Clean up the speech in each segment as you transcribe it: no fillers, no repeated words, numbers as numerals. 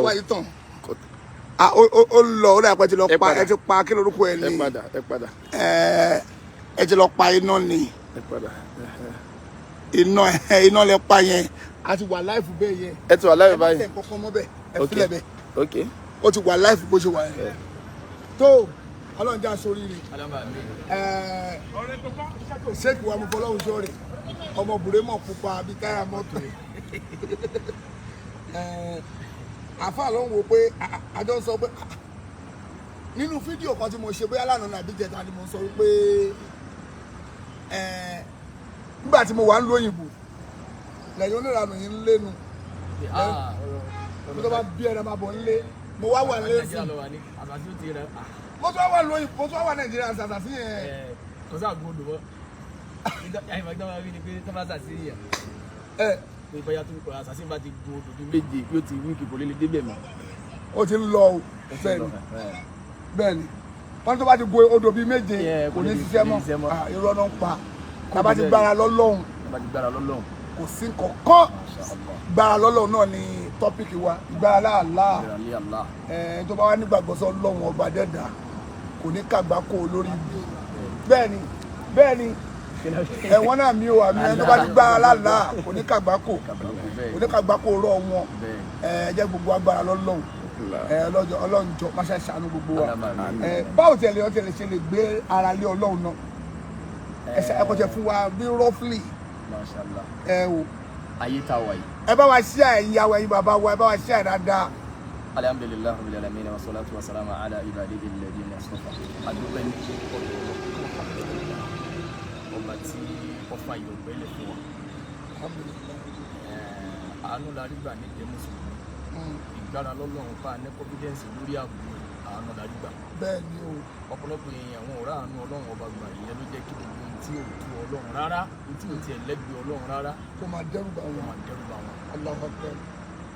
wá yìí tán ó lọ ó dàpẹ́ ti lọ pa ẹ ti pa kí lorúkọ ẹ ní ẹ ti lọ pa iná ni iná lẹ pa yẹn a ti wà láìfù bẹ́ẹ̀ yẹn ẹ ti wà láìfù báyìí ẹ má tẹ̀ kọ́kọ́ mọ́ bẹ́ẹ̀ ẹ fílẹ̀ bẹ́ẹ̀ ó ti wà láìfù bó ṣe wà yẹn tó ọlọ́run já sórí rẹ̀ Shaykh wa mo Folohunso rẹ̀ ọmọ bùrẹ́ mọ̀ pupa bíi táyà mọ́tò àfa ló ń wo pé àjọ sọ pé nínú fídíò kan tí mo ṣe bóyá lánàá nàbí jẹta ni mo sọ wípé nígbà tí mo wà ń lo òyìnbó lẹ́yìn oníranù yìí ń lénu mo tó bá bí ẹ̀rọ máa bọ̀ ń lé mo wá wà lé sí mo tó wà lóyìn mo tó wà Nàìjíríà ṣàṣà sí yẹn. kò sáà gbọdọ̀ bọ́ àyìnbá gbọ́dọ̀ wá rí ni pé tó bá ṣàṣì yẹn pé bóyá tó kọ̀ àṣàṣì bá ti gun odò méje yóò ti wíìkì kò lè débẹ̀ mọ́. ó ti ń lọ o bẹ́ẹ̀ni wọ́n tó bá ti gun odò bíi méje kò ní ṣiṣẹ́ mọ́ irọ́ náà ń pa tàbá ti gbára lọ́lọ́hun kò sí kankan gbára lọ́lọ́hun náà ni tọ́pìkì wa ìgbára láàlá tó bá wà nígbàgbọ́sọ Ọlọ́hun ọba dẹ́dà kò ní kàgbákò lórí ibi bẹ́ẹ̀ni ẹ̀wọ̀n náà mi ò àmì ẹni tó bá ti gbára láàlá kò ní kàgbákò rọ̀ wọn jẹ́ gbogbo agbára lọ́lọ́hun Ọlọ́run jọ máṣe ṣàánú gbogbo wa báwo tẹ̀lé ṣe lè gbé ara lé Ọlọ́run náà ẹ kò tẹ fún wa bí roughly o ayé tá a wà yìí. ẹ bá wa ṣí ẹ ìyàwó ẹ̀yin bàbá wa ẹ bá wa ṣí ẹ dáadáa. alhamdulillahi rabbil alamin wa salatu wa salamu ala ibadihi alladhina istafa. adúpẹ́ ní ọba tí ọfà yóò gbẹ́lẹ̀ fún wa. àánú la rí gbà ní ìjẹ́ mùsùlùmí. ìgbára lọ́lọ́run pa ní confidence lórí àbúrò àánú la rí gbà. bẹ́ẹ̀ ni o. ọ̀pọ̀lọpọ̀ èèyàn àwọn ọ̀rá àánú Ọlọ́run ọba gbà ìyẹn ló jẹ́ kí gbogbo tí ò tú Ọlọ́run rárá tí ò tiẹ̀ lẹ́gbẹ̀ẹ́ Ọlọ́run rárá kó máa dẹ́rù bá wọn. Allahu Akbar.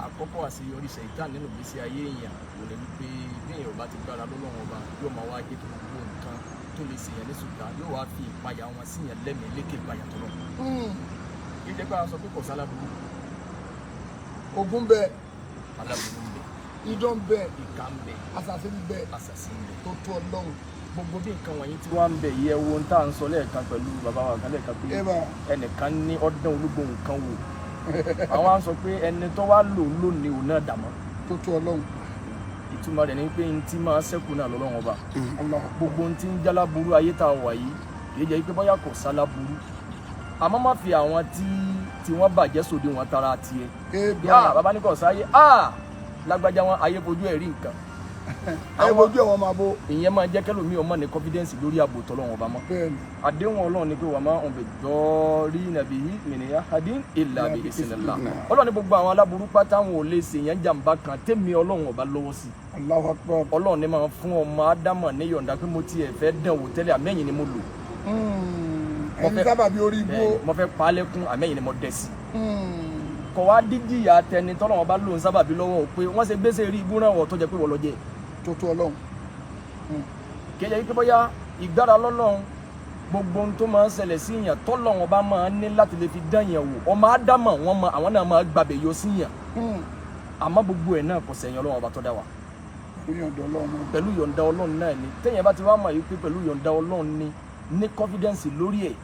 àkọ́kọ́ àṣeyọrí Ṣaitan nínú ìgbésí ayé èèyàn kò lè wípé bí èèyàn bá ti gbára lọ́lọ́run ọba yóò máa wá jẹ́ kí gbogbo nǹkan tó lè ṣèyàn ní ṣùgbọ́n yóò wá fi ìpayà wọn síyàn lẹ́mìí lékè ìpayà tó lọ. ìjẹ́ pé a sọ pé kò sálábùrú. ogun bẹ. alábùrú ń bẹ. idán bẹ. ìkà ń bẹ. àṣàṣì ń bẹ. tó tó Ọlọ́run. gbogbo bí nǹkan wọ̀nyí tí wọ́n ń bẹ̀ yẹ wo ń tà ń sọ lẹ́ẹ̀kan pẹ̀lú bàbá wa kan lẹ́ẹ̀kan pé ẹnìkan ní ọdún olúgbò nǹkan wò àwọn á sọ pé ẹni tó wá lò lónìí òun náà dàmọ́ tó tó Ọlọ́run. ìtumọ̀ rẹ̀ ni pé n tí máa ṣẹ́kù náà lọ́lọ́run ọba gbogbo n tí ń jálá burú ayé tá a wà yìí kìí jẹ́ pé bóyá kò sálá burú àmọ́ má fi àwọn tí wọ́n bàjẹ́ sòdí wọn tara tiẹ̀ bàbá ní kò sáyé lágbájá wọn ayé fojú ẹ̀ rí nǹkan àwọn ojú ẹ̀wọ̀n máa bó. ìyẹn máa jẹ́ kẹ́lòmíì ọmọ ní confidence lórí ààbò tọ́lọ́run ọba mọ́. àdéhùn Ọlọ́run ni pé wà máa ń bẹ dọ́ọ́rí nàbí mìnìyà hadin ìlà bí ìsìnlá. Ọlọ́run ní gbogbo àwọn aláburú pátá wọn ò lè ṣèyàn jàǹbá kan tẹ́mi Ọlọ́run ọba lọ́wọ́ sí. Allahu Akbar. Ọlọ́run ní máa fún ọmọ Ádámà ní yọ̀ǹda pé mo tiẹ̀ fẹ́ dán wò tẹ́lẹ̀ àmẹ́yìn ni mo lò. ẹni sábà bí orí igbó. mo fẹ́ pa á lẹ́kún àmẹ́yìn ni mo dẹ̀ sí. kọ̀ wá díjìyà tẹni tọ́lọ́run ọba lòun sábà bí lọ́wọ́ pé wọ́n ṣe gbèsè rí ibú náà wọ̀ tó jẹ́ pé wọ́n lọ jẹ́ tó tó Ọlọ́run. kẹjẹ yìí pé bóyá ìgbára lọ́lọ́run gbogbo ohun tó máa ń ṣẹlẹ̀ sí yàn tọ́lọ́run bá máa ń ní láti lè fi dán yàn wò ọmọ Ádámà àwọn náà máa gbàbẹ̀ yọ sí yàn àmọ́ gbogbo ẹ̀ náà kò sẹ̀yìn Ọlọ́run ọba tó dá wa. pẹ̀lú yọ̀ǹda Ọlọ́run náà ni téèyàn bá ti wá mọ̀ yìí pé pẹ̀lú yọ̀ǹda Ọlọ́run ni ní confidence lórí ẹ̀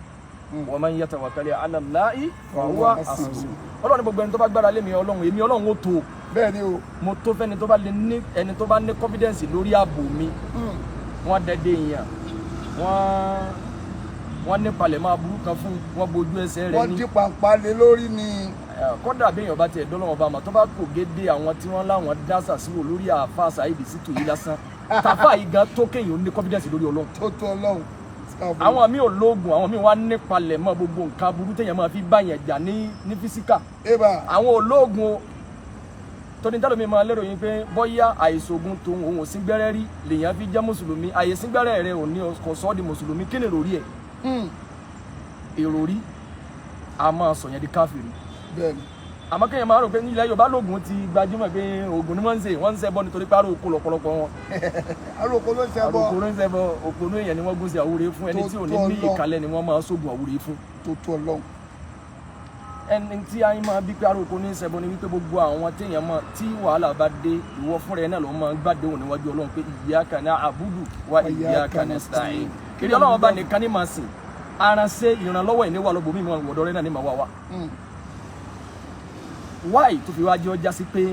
wa man yatawakkal ala Allahi fa huwa hasbuh. Ọlọ́run gbogbo ẹni tó bá gbára lé mi Ọlọ́run èmi Ọlọ́run ó tó bẹ́ẹ̀ ni o. mo tó fẹ́ni tó bá lè ní ẹni tó bá ní confidence lórí ààbò mi wọ́n dẹ́dẹ́ èèyàn wọ́n ní palẹ̀ máa burú kan fún wọn bójú ẹsẹ̀ rẹ̀ ní. wọ́n di pàǹpá lé lórí ni. kódà bí èèyàn bá tiẹ̀ dọ́lọ́wọ́n bá ma tó bá kò gédé àwọn tí wọ́n láwọn dásà síwò lórí àáfà Saidi Shittu yìí lásán tàfà yìí gan tó kéèyàn ní confidence lórí Ọlọ́run. tó tó Ọlọ́run. àwọn mi ò lóògùn àwọn mi wá ní palẹ̀ mọ́ gbogbo nǹkan burú téèyàn máa fi báyàn jà ní físíkà. àwọn ò lóògùn o tóní tẹ́lómi máa lérò yín pé bóyá àìsògùn tòun òun ò sí gbẹ́rẹ́ rí lèèyàn fi jẹ́ mùsùlùmí àyè sí gbẹ́rẹ́ rẹ̀ ò ní kò sọ́ di mùsùlùmí kí ni ìròrí ẹ̀ ìròrí a máa sọ yẹn di káfìrí àmọ́ kéèyàn máa rò pé nílẹ̀ Yorùbá lóògùn ti gbajúmọ̀ pé oògùn ni wọ́n ń ṣe bọ́ nítorí pé àrò oko lọ́pọ̀lọpọ̀ wọn àròkò ló ń ṣe bọ́ òpònú èèyàn ni wọ́n gún sí àwúre fún ẹni tí ò ní ìkàlẹ̀ ni wọ́n máa sógun àwúre fún. tó tó Ọlọ́run. ẹni tí ayé máa bí pé aróko ní ṣẹbọ ni wípé gbogbo àwọn téèyàn mọ̀ tí wàhálà bá dé ìwọ fúnra ẹ náà ló máa ń gbàdéhùn níwájú Ọlọ́run pé iyyaka na'budu wa iyyaka nasta'in kiri Ọlọ́run bá nìkan ní máa sìn aránṣẹ́ ìrànlọ́wọ́ ìníwà lọ́gbọ̀n mímọ́ ìwọ̀dọ̀ rẹ̀ náà ní máa wá wá. wáì tó fi wá jẹ́ ọjà sí pé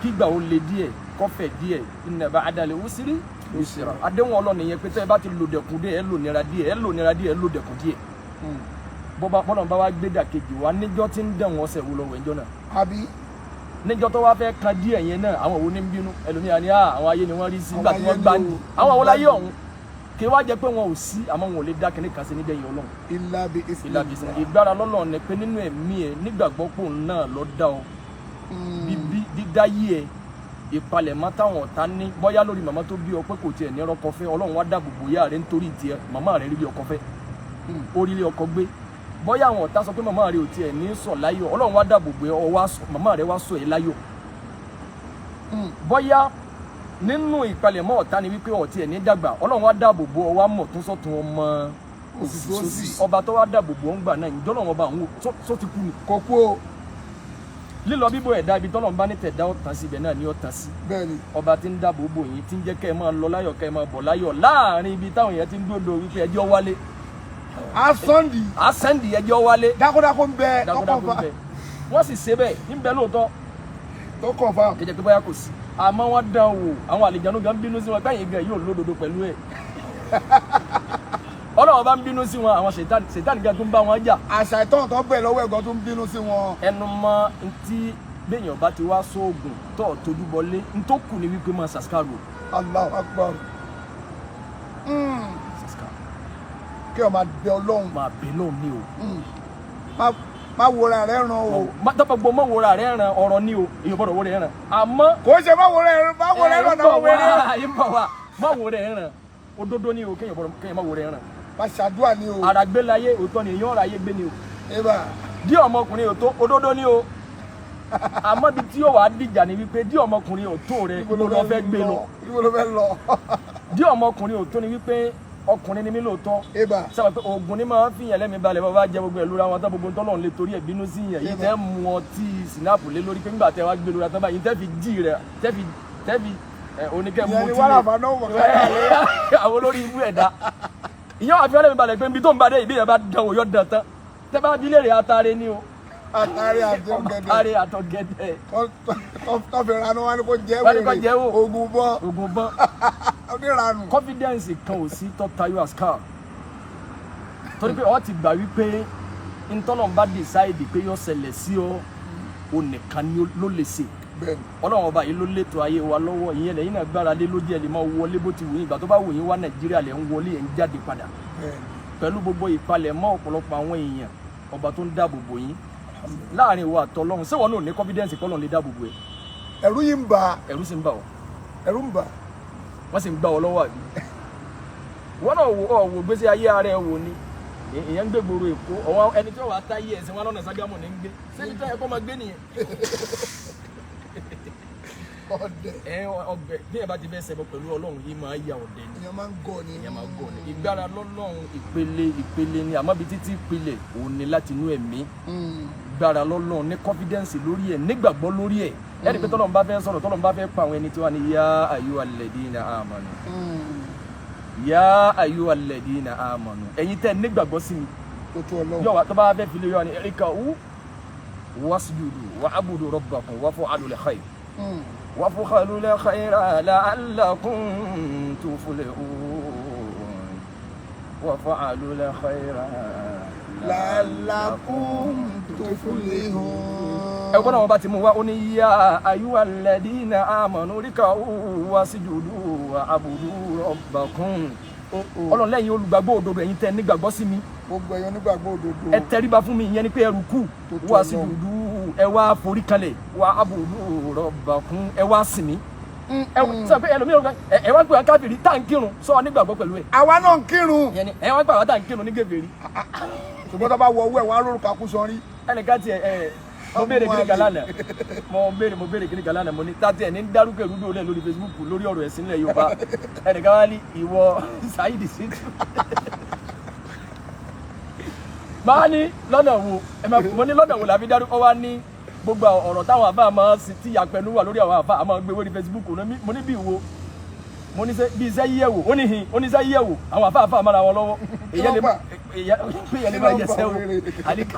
kígbà ó le díẹ̀ kọ́fẹ̀ díẹ̀ inna ba'dal usri yusra àdéhùn Ọlọ́run nìyẹn pé tẹ́ ẹ bá ti lò dẹ̀kun díẹ̀ ẹ lò nira díẹ̀ ẹ lò nira díẹ̀ ẹ lò dẹ̀kun díẹ̀. bọ́lá bá wá gbé dàkejì wá níjọ́ tí ń dẹ̀wọ̀n ọ̀sẹ̀ wo lọ́wọ́ ẹjọ́ náà. àbí. níjọ́ tó wá fẹ́ kan díẹ̀ yẹn náà àwọn òun ní ń bínú ẹlòmíràn ni àwọn ayé ni wọ́n rí sí nígbà tí wọ́n gbá ní àwọn àwọn láyé ọ̀hún kí wá jẹ́ pé wọn ò sí àmọ́ wọn ò lè dá kíní kan sí níbẹ̀ yẹn Ọlọ́run. ìlàbí ìgbára lọ́lọ́run ni pé nínú ẹ̀mí ẹ̀ nígbàgbọ́ pò náà ló dá ọ dídáyé ẹ ìpalẹ̀mọ́ táwọn ọ̀tá ní bóyá lórí màmá tó bí ọ pé kò tiẹ̀ ní ọkọ fẹ́ Ọlọ́run wá dáàbò bò yá rẹ nítorí tiẹ̀ màmá rẹ rí ọkọ fẹ́ orí ilé ọkọ gbé bóyá àwọn ọ̀tá sọ pé màmá rẹ ò tiẹ̀ ní sọ láyọ̀ Ọlọ́run wá dáàbò bò màmá rẹ wá sọ ẹ láyọ̀ bóyá nínú ìpalẹ̀mọ́ ọ̀tá ni wípé ọ̀tí ẹ̀ ní dàgbà Ọlọ́run wá dáàbò bò ọ wá mọ̀ tún sọ́tún ọmọ òsì ọba tó wá dáàbò bò ọ ń gbà náà ìjọ́ náà ọba àwọn tó ti kú ni kò kú o. lílọ bíbọ̀ ẹ̀dá ibi tọ́lọ̀ ń bá ní tẹ̀dá ọ̀tán sí ibẹ̀ náà ni ọ̀tán sí. bẹ́ẹ̀ni. ọba tí ń dáàbò bò yín tí ń jẹ́ kẹ́ ẹ máa lọ láyọ̀ kẹ́ ẹ máa bọ̀ láyọ̀ láàrin ibi táwọn èèyàn ti ń dòdò wípé ẹjọ́ wálé. asẹ́ndì ẹjọ́ wálé. dákúdákú ń bẹ dákúdákú ń bẹ wọ́n sì ṣe bẹ́ẹ̀ ń bẹ lóòótọ́. tó kàn fáwọn. kẹjẹ pé báyà kò sí àmọ́ wọ́n dán wò àwọn àlejànú gan bínú sí wọn gbẹ̀yìn gan yóò lódodo pẹ̀lú ẹ̀. Ọlọ́run bá ń bínú sí wọn àwọn ṣètánì gan tó ń bá wọn jà. àṣà ìtọ́nà tó bẹ̀ lọ́wọ́ ẹ̀gọ́ tó ń bínú sí wọn. ẹnu mọ ntí béèyàn bá ti wá sóògùn tó tójú bọlé ntó kù ní wípé máa ṣàṣkàrò. Allahu Akbar. kí o máa bẹ Ọlọ́run. máa bẹ lọ́hùn ní o. má wòra rẹ ràn o. dábàgbọ́ má wòra rẹ ràn ọ̀rọ̀ ní o èèyàn gbọ́dọ̀ wòra rẹ ràn àmọ́. kò ṣe má wòra rẹ ràn náà wòra. ayé ń bọ̀ wá má wòra rẹ ràn òdodo ní o kéèyàn má wòra rẹ ràn. má ṣàdúrà ní o. àràgbélayé òótọ́ ni èèyàn ọ̀rọ̀ ayé gbé ní o. dí ọmọkùnrin òtó òdodo ní o àmọ́ bí tí yóò wá dìjà ni wípé dí ọmọkùnrin òtó rẹ ibo ló fẹ́ gbé lọ. dí ọmọkùnrin òtó ni wípé ọkùnrin ni mí lóòótọ́ sábà pé oògùn ni máa ń fìyàn lẹ́mìí balẹ̀ bá bá jẹ gbogbo ẹ̀ lóra wọn tó gbogbo tọ́lọ́run lè torí ẹ̀ bínú sí yàn yìí tẹ́ mu ọtí sinapu lé lórí pé nígbà tẹ́ wá gbé lóra tán báyìí tẹ́ fi jí rẹ̀ tẹ́ fi oníkẹ́ mu tí àwọn olórí ibú ẹ̀dá ìyẹn wà fi ọlẹ́mìí balẹ̀ pé ibi tó ń bá dé ìbí yẹn bá dán òyọ́ dán tán tẹ́ bá bí léèrè atare ni o. atare àtọ̀gẹ̀dẹ̀. tọ́fẹ̀ ranu wa ni kò jẹ́ wèrè ogun bọ́. oníranu. confidence kan ò sí tó tayọ àṣkà torí pé ọ ti gbà wípé ntọ́nà bá decide pé yóò ṣẹlẹ̀ sí ọ o nìkan ni ló lè ṣe Ọlọ́run ọba yìí ló létò ayé wa lọ́wọ́ ìyẹn lẹ́yìn náà gbára lé lójú ẹ̀ lè máa wọlé bó ti wù yín ìgbà tó bá wù yín wá Nàìjíríà lẹ́ ń wọlé ẹ̀ ń jáde padà pẹ̀lú gbogbo ìpalẹ̀mọ́ ọ̀pọ̀lọpọ̀ àwọn èèyàn ọba tó ń dáàbò bò yín láàrin ìwà àtọlọ́run ṣé wọn náà ní confidence kọ́lọ́run lè dáàbò bò ẹ̀. ẹ̀rù yìí ń bà. ẹ̀rù sì ń bà ọ́. ẹ̀rù ń bà. wọ́n sì ń gbà ọ́ lọ́wọ́ àbí. wọ́n náà wò gbèsè ayé ara ẹ̀ wò ni èèyàn ń gbé gbòòrò Èkó ọ̀wọ́ ẹni tí wọ́n wá táyé ẹ̀sìn wọn lọ́nà Ṣàgámù ní ń gbé sẹ́ni tó yẹ kó máa gbé nìyẹn. ọbẹ̀ bí ẹ bá ti fẹ́ ṣẹbọ pẹ̀lú Ọlọ́run yìí máa ya ọ̀dẹ ni. èèyàn máa ń gọ̀ ni. ìgbára lọ́lọ́run ìpele ni àmọ́ bí títí ìpele òun ni láti inú ẹ̀mí. ìgbára lọ́lọ́run ní confidence lórí ẹ̀ nígbàgbọ́ lórí ẹ̀ ẹni pé tọ́lọ́run bá fẹ́ sọ̀rọ̀ tọ́lọ́run bá fẹ́ pa àwọn ẹni tí wọ́n ní yá ayyuhal ladina amanu. yá ayyuhal ladina amanu ẹ̀yin tẹ́ nígbàgbọ́ sí mi. yọ̀wá tó bá fẹ́ fi lè yọ ni irka'u wasjudu wa'budu rabbakum waf'alul khair. وافعلوا الخير لعلكم تفلحون وافعلوا الخير لعلكم تفلحون ẹ̀gbọ́n náà wọ́n bá ti mú wa ó ní yá ayyuhal ladina amanu rika'u wasjudu wa'budu rabbakum Ọlọ́run lẹ́yìn olùgbàgbọ́ òdodo ẹ̀yin tẹ́ nígbàgbọ́ sí mi gbogbo ẹ̀yin onígbàgbọ́ òdodo ẹ tẹríba fún mi ìyẹn ni pé ẹ rùkú wasjudu ẹ wá forí kalẹ̀ wa'budu rabbakum ẹ wá sìn mí ẹ sọ pé ẹlòmíràn ẹ wá pé wọn káfíìrì tá à ń kírun sọ nígbàgbọ́ pẹ̀lú ẹ. àwa náà ń kírun. ẹ wá pé àwa tá à ń kírun ní gèfèrí. ṣùgbọ́n tó bá wọ owó ẹ̀ wọ́n á lórúkọ akúsọ rí. ẹnìkan tiẹ̀ mo béèrè kíní kan lánàá mo béèrè kíní kan lánàá mo ní tàtí ẹ̀ ní dárúkọ ìrúdò lẹ̀ lórí Facebook lórí ọ̀rọ̀ ẹ̀sìn ilẹ̀ Yorùbá ẹnìkan wá ní ìwọ Saidi Shittu máa ní lọ́nà wo mo ní lọ́nà wo làbí dárúkọ wá ní gbogbo ọ̀rọ̀ táwọn àfáà máa sì tí àpẹnu wà lórí àwọn àfáà máa gbé wórí Facebook mo ní bí wo mo ní bí iṣẹ́ yíyẹ̀wò ó ní hin ó ní iṣẹ́ yíyẹ̀wò àwọn àfáà mára wọn lọ́wọ́ èyẹ lè máa yẹsẹ́ o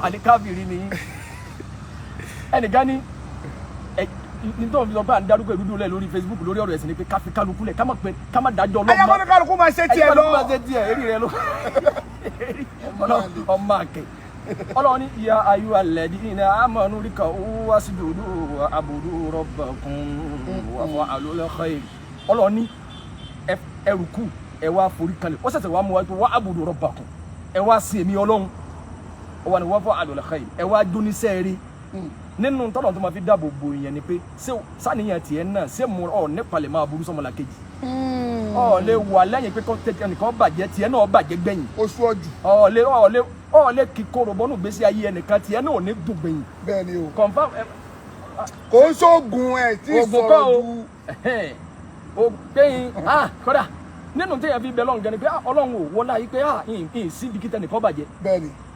àdíkábìrì ni ẹnìkan ní nítorí fi sọ pé à ń darúgbó ìdúdú lẹ̀ lórí Facebook lórí ọ̀rọ̀ ẹ̀sìn ni pé ká fi kálukú lẹ̀ ká má dájọ́ ọlọ́mọ. ẹ̀yà kálukú máa ṣe tiẹ̀ lọ. èrí rẹ lọ ọmọ àkè ọlọ́run ní ìyá ayú alẹ́ di iná amọ̀nù ríkà owó wàsídòdò àbòdò rabbakum wà fún àlọ́lẹ̀ khair ọlọ́run ní ẹrùkù ẹ wá forí kalẹ̀ ó ṣẹ̀ṣẹ̀ wá mú wa pé wà àbòdò rabbakum ẹ wá sí èmi ọlọ́run ó wà ní wà fún àlọ́lẹ̀ khair ẹ wá jóníṣẹ́ rí nínú tọ́lọ̀ tó máa fi dáàbò bo ìyẹn ni pé sáníyàn tiẹ̀ náà ṣé mo nípalẹ̀ máa burú sọmọlá kejì lè wà lẹ́yìn pé ẹnìkan bàjẹ́ tiẹ̀ náà bàjẹ́ gbẹ̀yìn oṣù ọjù lè kíkorò bọ́nú gbèsè ayé ẹnìkan tiẹ̀ náà ò ní dùn gbẹ̀yìn. bẹ́ẹ̀ni o confam kò ń sóògùn ẹ̀ tí sọ̀rọ̀ ju o gbẹ̀yìn kódà nínú téèyàn fi bẹ lọ́run gan ni pé ọlọ́run ò wọlá yìí pé ìyìn sí ibi kíta nìkan bàjẹ́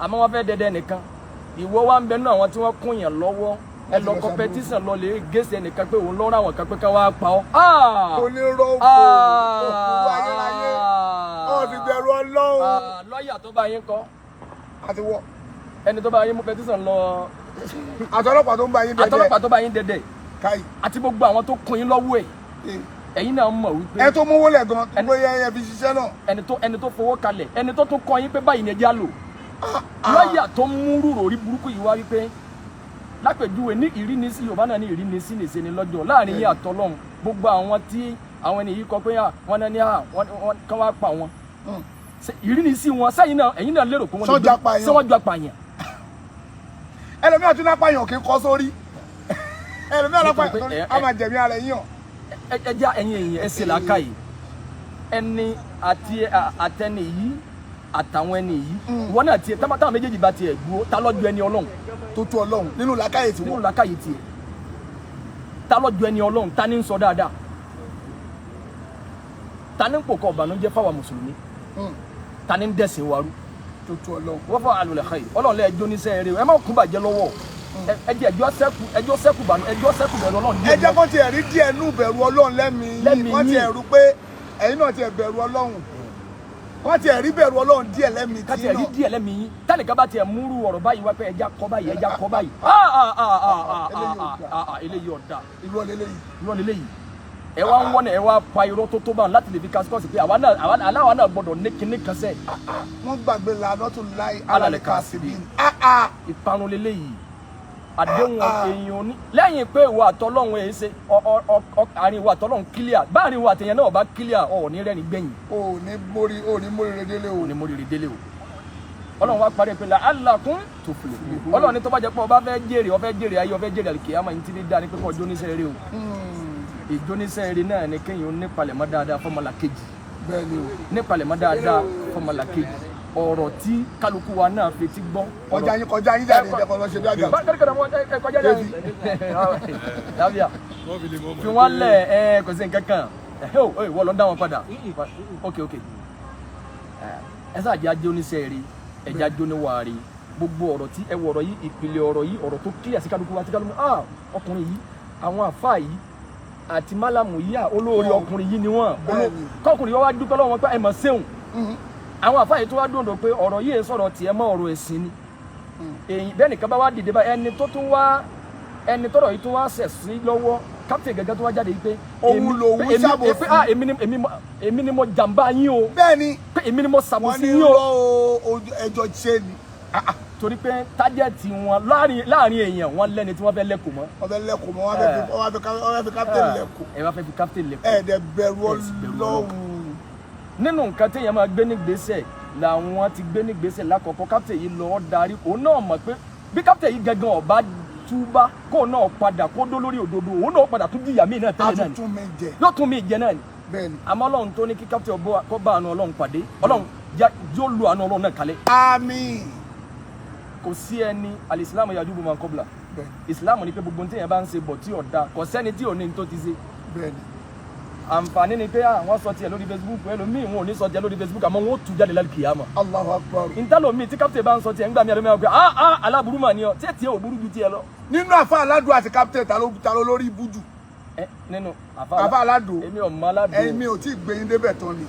àmọ́ wọ́n fẹ́ dẹ́dẹ́ nìkan ìwọ wa ń bẹ nínú àwọn tí wọ́n kún yàn lọ́wọ́ ẹ lọ competition lọ lè gèsè ẹnìkan pé òun lọ́rọ̀ àwọn kan pé ká wá pa ọ́. onírọ́bù òkú ayérayé ọ̀sìn bẹ̀rù ọlọ́run. lọ́ọ̀yà tó bá yín kọ́ àti wọ́ ẹni tó bá yín mú petition lọ. àtọlọ́pàá tó ń bá yín dẹ́dẹ́ àtọlọ́pàá tó bá yín dẹ́dẹ́ àti gbogbo àwọn tó kún yín lọ́wọ́ ẹ̀ ẹ̀yin náà mọ̀ wípé. ẹ tó mówó lẹ̀ gan tó bóyá ẹ fi ṣiṣẹ́ náà. ẹni tó fowó kalẹ̀ ẹni tó tún kọ́ yín pé báyìí ni ẹ já lò. lọ́ọ̀yà tó mú rúrò rí burúkú yìí wá wípé lápèjúwe ní ìrínisí Yorùbá náà ní ìrínisí nìṣe ni lọ́jọ́ láàrin yín àtọlọ́run gbogbo àwọn tí àwọn ẹni yìí kọ pé wọ́n náà ní wọ́n kàn wá pa wọn ìrínisí wọn sẹ́yìn náà ẹ̀yin náà lérò pé wọ́n jọ apààyàn. ẹlòmíràn tún lápàyàn kì í kọ́ sórí ẹlòmíràn lápàyàn sórí a máa jẹ̀mí ara yín hàn. ẹja ẹ̀yin èèyàn ẹ ṣe làákàyè ẹni àtẹni yìí àtàwọn ẹni yìí wọn náà tiẹ̀ táwọn méjèèjì bá tiẹ̀ gbó ta lọ́jọ́ ẹni Ọlọ́run tó tó Ọlọ́run nínú làákàyè tiwọn. nínú làákàyè tiẹ̀ ta lọ́jọ́ ẹni Ọlọ́run ta ní ń sọ dáadáa ta ní ń pòkọ ọ̀bànújẹ́ fáwọn mùsùlùmí ta ní ń dẹ̀sìn warú tó tó Ọlọ́run wọ́n fọ́ àlùlẹ̀ xẹ́yì Ọlọ́run lẹ́ ẹjọ́ níṣẹ́ eré ẹ má kún bàjẹ́ lọ́wọ́ ẹjọ́ sẹ́kù bẹ̀rù Ọlọ́run díẹ̀. ẹ jẹ́ kó tiẹ̀ rí díẹ̀ nú bẹ̀rù Ọlọ́run lẹ́mìí wọ́n tiẹ̀ rú pé ẹ̀yin náà tiẹ̀ bẹ̀rù Ọlọ́run wọ́n ti ẹ̀rí bẹ̀rù Ọlọ́run díẹ̀ lẹ́mìí tí náà. ká ti ẹ̀rí díẹ̀ lẹ́mìí yín tánìkan bá tiẹ̀ múrú ọ̀rọ̀ báyìí wá pé ẹja kọ́ báyìí eléyìí ọ̀dà irọ́ lélẹ́yìí ẹ wá ń wọ́n ẹ wá pa irọ́ tó tó bá láti lè fi kásíkọ́sì pé àwa náà gbọ́dọ̀ ní kinní kan sẹ́. wọ́n gbàgbé lànà tó láì alálẹ̀ ká síbi. ìparun lélẹ́yìí àdéhùn èèyàn ní lẹ́yìn pé ìwà àtọ́lọ́hún ẹ̀ ṣe àárín ìwà àtọ́lọ́hún kílíà báàrin ìwà àtẹ̀yẹn náà bá kílíà ọ̀ ní rẹ́ni gbẹ̀yìn. ò ní mórí rẹ délé o. ò ní mórí rẹ délé o. Ọlọ́run wá parí pé la'allakum tuflihun. Ọlọ́run ní tó bá jẹ́ pé ọba fẹ́ jèrè ayé ọfẹ́ jèrè àlùkìyámà yìí ti ní dáa ní pé kọ́ ọjọ́ oníṣẹ́ rere o. ìjóníṣẹ́ eré náà ni kéèyàn nípalẹ̀mọ́ dáadáa fọ́mọlàkejì nípalẹ̀mọ́ dáadáa fọ́mọlàkejì ọ̀rọ̀ tí kálukú wa náà fi ti gbọ́. kọjá yín jáde ìjẹ́kọ̀ lọ ṣe bí àgbà. kọjá jáde lábíà fi wọ́n lẹ̀ kò sí nǹkan kan wọ́n lọ dá wọn padà ok ẹ sáà jẹ́ ajé oníṣẹ́ eré ẹ̀já jóníwàárí gbogbo ọ̀rọ̀ tí ẹ wọ̀rọ̀ yìí ìpìlẹ̀ ọ̀rọ̀ yìí ọ̀rọ̀ tó kílẹ̀ sí kálukú wa tí kálukú ọkùnrin yìí àwọn àfáà yìí àti málàmù yìí olóore ọkùnrin yìí ni wọ́n kọkùnrin wá dúpẹ́ lọ́wọ́ wọn pé ẹ mọ̀ séun àwọn àfáà tó wá dòndò pé ọ̀rọ̀ yìí sọ̀rọ̀ tiẹ̀ mọ́ ọ̀rọ̀ ẹ̀sìn ni èyí bẹ́ẹ̀ nìkan bá wá dìde bá ẹni tọ́rọ̀ yìí tó wá sẹ̀ sí lọ́wọ́ kápítẹ̀ gẹ́gẹ́ tó wá jáde yìí pé òun lòun ṣàbòsí èmi ni mo jàǹbá yín o bẹ́ẹ̀ni pé èmi ni mo ṣàbòsí yín o ẹjọ́ ṣe ni torí pé tájẹ́ẹ̀tì wọn láàrin èèyàn wọn lẹ́ni tí wọ́n fẹ́ lẹ́kọ̀ọ́ mọ́. wọ́n fẹ́ lẹ́kọ̀ọ́ mọ́ wọ́n fẹ́ fi kápítẹ̀ lẹ́kọ̀ọ́. ẹ wá fẹ́ fi kápítẹ̀ lẹ́kọ̀ọ́. ẹ̀ẹ́dẹ̀ bẹ̀rù Ọlọ́run. nínú nǹkan téèyàn máa gbé nígbésẹ̀ làwọn ti gbé nígbésẹ̀ lákọ̀ọ́kọ́ kápítẹ̀ yìí lọ́ọ́ darí òun náà mọ̀ pé bí kápítẹ̀ yìí gangan ọ̀bá túbá kó náà padà kó dó lórí òdodo òun náà padà tún jìyà míì náà tẹ́lẹ̀ náà ni yóò tún mí jẹ náà ni. àmọ́ Ọlọ́run tó ní kí kápítẹ̀ kó bá àánú Ọlọ́run pàdé Ọlọ́run yóò lu àánú Ọlọ́run náà kalẹ̀. àmín. kò sí ẹni alìsílámù yajubu man qabla ìsìlámù ni pé gbogbo téèyàn bá ń ṣe bọ̀ tí ọ̀dà kò sẹ́ni tí ò ní tó ti ṣe àǹfààní ni pé wọ́n sọ tiẹ̀ lórí Facebook ẹlòmíì wọn ò ní sọ tiẹ̀ lórí Facebook àmọ́ wọn ó tú jáde lálùkìyámà. Allahu Akbar. ìtàlómi tí kápítẹ̀ bá ń sọ tiẹ̀ ńgbà mi ẹlòmíì pé aláburú mà ni ọ tí tiẹ̀ ò burú ju tiẹ̀ lọ. nínú àfa aládùn àti kápítẹ̀ ta ló lórí ibú jù. nínú àfa aládùn èmi ò mọ aládùn. èmi ò tí ì gbé yín débẹ̀ tán ni.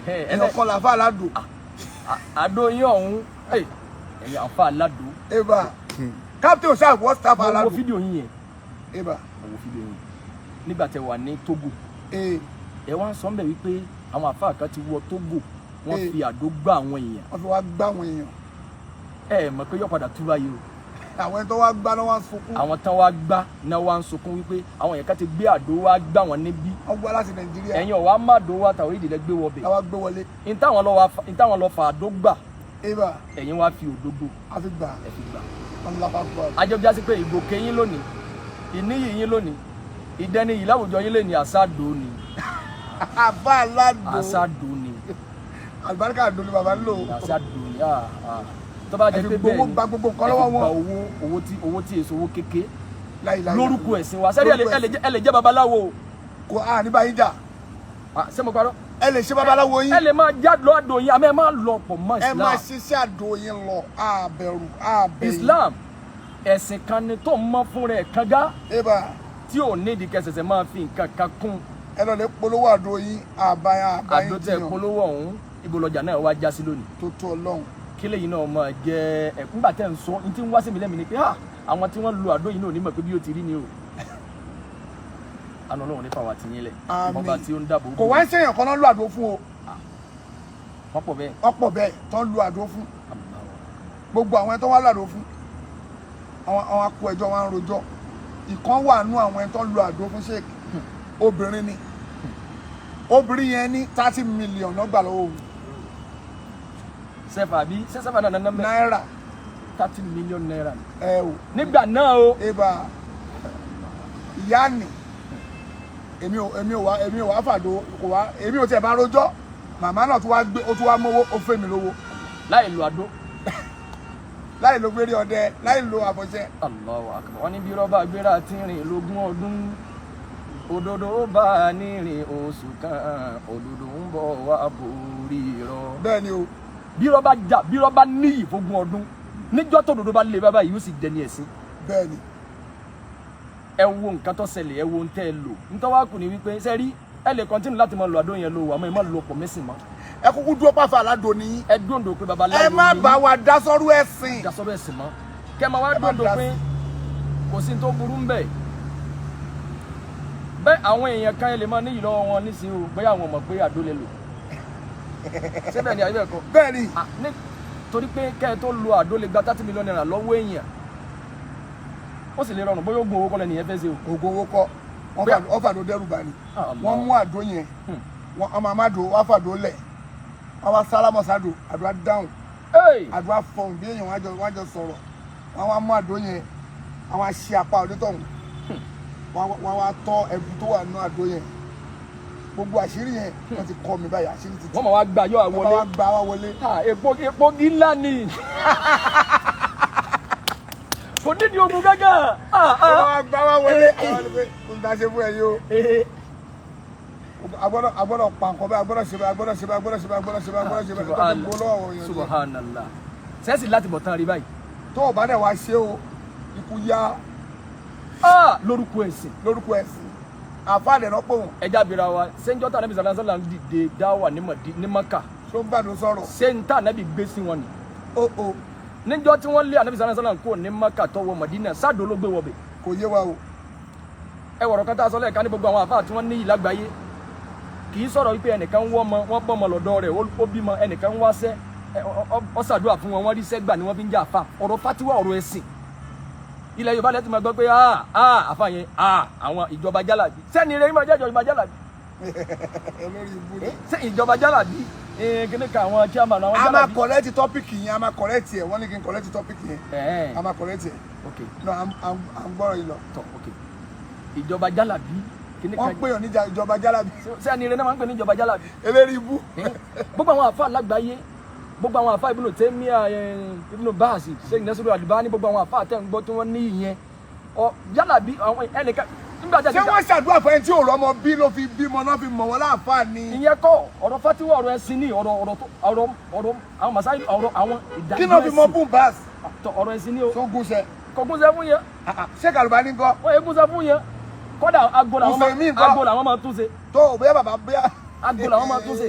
ẹ̀yàn kan làfa aládùn. àdó yín ọ̀hún ẹ̀yìn àfa aládùn. eba kápítẹ̀ òṣà wọ́n staff aládùn. mo wo fídíò yín yẹn. eba mo wo fídíò yín nígbà tẹ wà ní Togo. ẹ wá ń sọ mbẹ wípé àwọn àfáà kan ti wọ Togo wọ́n fi àdó gbá àwọn èèyàn. wọ́n fi wá gbá àwọn èèyàn. ẹ mọ̀ pé yóò padà tú báyìí o. àwọn tó wá gbá náà wá ń sunkún. àwọn tán wá gbá náà wá ń sunkún wípé àwọn èèyàn kan ti gbé àdó wá gbá wọn níbí. wọ́n gbá láti Nàìjíríà. ẹ̀yin ọ̀wá má dó wá tàwọn ìdílé gbé wọbẹ̀. àwa gbé wọlé. ìtàwọn lọ fà àdó gbà. eba ẹ̀yin wá fi òdodo. a fi gbà. ẹ fi gbà. ajọbíyá sí pé ìgòkè yín lónìí ìníyì yín lónìí ìdẹni yìí láwùjọ yín lè ní àsádò ni. àbá aládò. àsádò ni. àlùbáríkà àdó ni bàbá ń lò. àsádò ni tó bá jẹ́ pé bẹ́ẹ̀ ni gba gbogbo nǹkan lọ́wọ́ wọn. owó tí èso owó kéke lórúkọ ẹ̀sìn wa sẹ́rí ẹ lè jẹ́ babaláwo. kò ní báyìí jà. ṣé mo parọ́. ẹ lè ṣe babaláwo yín. ẹ lè máa já lọ àdó yín àmọ́ ẹ máa lọ pọ̀ mọ́ Islam. ẹ máa ṣiṣẹ́ àdó yín lọ àbẹ̀rù àbẹ̀yìn. Islam ẹ̀sìn kan ni tó ń mọ́ fún rẹ̀ kánga. eba tí ò ní ìdíkẹ́ ṣẹ̀ṣẹ̀ máa fi nǹkan kan kún. ẹ lọ lè polówó àdó yín àbáyín àdó tẹ polówó ọ̀hún ibo lọjà náà wá já sí lónìí. tó tó Ọlọ́run. kí lèyìn náà máa jẹ nígbà tẹ́ ń sọ ní tí ń wá sí mi lẹ́mìí ni pé àwọn tí wọ́n lo àdó yìí náà ní mọ̀ pé bí ó ti rí ni o. àná Ọlọ́run nípa wa ti yín lẹ̀ ọba tí ó ń dáàbò. kò wá ń ṣèyàn kan náà lo àdó fún o. wọ́n pọ̀ bẹ́ẹ̀. wọ́n pọ̀ bẹ́ẹ̀ tó ń lo àdó fún. gbogbo àwọn ẹni tó wá lo àdó fún àwọn akọ ẹjọ́ wọn ń rojọ́ ìkan wà nú àwọn ẹni tó ń lo àdó fún Sheikh obìnrin ni obìnrin yẹn ní 30 million lọ́gbà lọ́wọ́ òun. sẹ́fà bí sẹ́fà náà nana mẹ́. náírà 30 million naira. ẹ o nígbà náà o. eba ìyá ni èmi ò wá fàdó kò wá èmi ò tiẹ̀ bá rojọ́ màmá náà tún wá gbé ó tún wá mówó ó fẹ́ mi lówó. láì lo àdó. láì lo gbére ọdẹ láì lo àbọ̀ṣẹ. Allahu akbar. wọ́n ní bí rọ́bà gbéra tí rìn lógún ọdún òdodo bá a ní rìn oṣù kan òdodo ń bọ̀ wá borí rọ. bẹ́ẹ̀ ni o. bí rọ́bà ní ìfógun ọdún níjọ́ tó òdodo bá lé bàbá yìí ó sì dẹni ẹ̀sìn. bẹ́ẹ̀ ni. ẹ wo nǹkan tó ṣẹlẹ̀ ẹ wo ń tẹ́ ẹ lò nítorí wàá kù ní wípé sẹ́rí ẹ lè kọ́ntínú láti máa lo àdó yẹn lò àmọ́ ẹ má lo ọ̀pọ̀ mẹ́sìn mọ́. ẹ kúkú dúró pàfà aládùn ní. ẹ dúndò pé babaláwo ẹ má bá wa dasọ́rú ẹ̀sìn. dasọ́rú ẹ̀sìn mọ́ kẹ́ ẹ máa wá dúndò pé kò sí tó burú ń bẹ̀. bẹ́ẹ̀ àwọn èèyàn kan lè máa níyì lọ́wọ́ wọn nísìnyí o bẹ́ẹ̀ àwọn mọ̀ pé àdó lè lò. ṣé bẹ́ẹ̀ ni àyè bẹ́ẹ̀ kọ́. bẹ́ẹ̀ ni. torí pé kẹ́ ẹ tó lo àdó lè gba 30 million naira lọ́wọ́ èèyàn ó sì lè rọrùn bóyá oògùn owó kọ́ lẹ́nu yẹn fẹ́ ṣe o. oògùn owó kọ́ wọ́n fàdó dẹ́rù bá ní wọ́n mú àdó yẹn wọ́n máa má dò wọ́n fàdó lẹ̀ wọ́n wá sálámọ̀ sádò àdó á dáhùn àdó á fọhùn bí èèyàn wọ́n á jọ sọ̀rọ̀ wọ́n wá mú àdó yẹn wọ́n á ṣe apá onítọ̀hún wọ́n wá tọ́ ẹ̀bù tó wà nínú àdó yẹn gbogbo àṣírí yẹn wọ́n ti kọ́ mi báyìí àṣírí ti tú. wọ́n máa wá gbà yọ àwọlé. wọ́n máa wá gbà wá wọlé. epo gíńlá ni. kò nídìí ogun gángan. wọ́n máa gbà wá wọlé. àwọn ni pé kò ń dáṣe fún ẹ yìí o. agbọ́dọ̀ pa nǹkan bẹ́ẹ̀ agbọ́dọ̀ ṣe bẹ́ẹ̀ agbọ́dọ̀ ṣe bẹ́ẹ̀ agbọ́dọ̀ ṣe bẹ́ẹ̀ agbọ́dọ̀ ṣe bẹ́ẹ̀ agbọ́dọ̀ ṣe bẹ́ẹ̀ tó ti gbó lọ́wọ́ yẹn. subhanallah sẹ́ẹ̀sì láti bọ̀ tán rí báyìí. tó o bá dẹ̀ wá ṣe o ikú yá. lórúkọ ẹ̀sìn. lórúkọ ẹ̀sìn àfáàdẹ̀ náà pò wọ́n. ẹja bìíra wa sẹ́ńjọ́ tà nẹ́bí sàlá sàlá ń dìde dáwà ní Maka. tó ń gbàdúrà sọ̀rọ̀. sẹ́ńtà nẹ́bí gbé sí wọn ni. o. níjọ́ tí wọ́n lé ànẹ́bí sàlá sàlá kó ní Maka tọwọ́ Madina sáàdó ló gbé wọbẹ̀. kò yé wa o. ẹ wọ̀rọ̀ kan tá a sọ lẹ́ẹ̀kan ní gbogbo àwọn àfáà tí wọ́n ní ìlágbáyé kì í sọ̀rọ̀ wípé ẹnìkan wọ́n pọ̀ mọ́ lọ́dọ̀ rẹ̀ ó bímọ ẹnìkan wá sẹ́ ọ ṣàdúrà fún wọn wọ́n rí sẹ́gbà ni wọ́n fi ń jà àfà ọ̀rọ̀ fatiwa ọ̀rọ̀ ẹ̀sìn ilẹ̀ Yorùbá lẹ́tì máa gbọ́ pé àfà yẹn àwọn ìjọba jálàbí sẹ́ni rẹ̀ máa jẹ́ ìjọba jálàbí ṣé ìjọba jálàbí kíní ka àwọn chairman àwọn jálàbí. a máa kọ̀rẹ́tì tọ́pìkì yẹn a máa kọ̀rẹ́tì ẹ̀ wọ́n ní kí n kọ̀rẹ́tì tọ́pìkì yẹn a máa kọ̀rẹ́tì ẹ̀ no à ń gbọ́rọ̀ yìí lọ. ìjọba jálàbí wọ́n pè ọ́ ní ìjọba jálàbí. sẹ́ni rẹ̀ náà máa ń pè ní ìjọba jálàbí. eléri ibú. gbogbo àwọn àfáà lágbàáyé gbogbo àwọn àfáà Ibn Taymiyyah Ibn Baz Shaykh Nasiru Albani gbogbo àwọn àfáà tẹ̀ ń gbọ́ tí wọ́n ní ìyẹn jálàbí àwọn ẹnìkan ṣé wọ́n ṣàdúrà fún ẹni tí ò rọ́mọ bí ló fi bímọ náà fi mọ̀ wọ́n láǹfààní. ìyẹn kọ́ ọ̀rọ̀ fatiwa ọ̀rọ̀ ẹ̀sìn ní ọ̀rọ̀ àwọn masáyì ọ̀rọ̀ àwọn ìdájọ́ ẹ̀sìn. kí ló fi mọ bùn báàs. ọ̀rọ̀ ẹ̀sìn ní o. tó gúnṣẹ́. kò gúnṣẹ́ fún yẹn. ṣé kàlùbá ní kọ́. wọ́n yẹ gúnṣẹ́ fún yẹn. kódà agbo làwọn máa tún ṣe. tó bóyá bàbá bóyá. agbo làwọn máa tún ṣe.